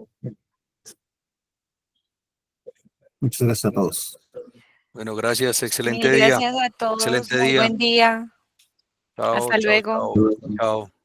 Speaker 4: Muchas gracias a todos.
Speaker 2: Bueno, gracias, excelente
Speaker 3: Mil
Speaker 2: día.
Speaker 3: gracias a todos,
Speaker 2: Excelente
Speaker 3: muy
Speaker 2: día.
Speaker 3: buen día.
Speaker 2: Chao,
Speaker 3: Hasta
Speaker 2: chao,
Speaker 3: luego.
Speaker 2: chao. Chao.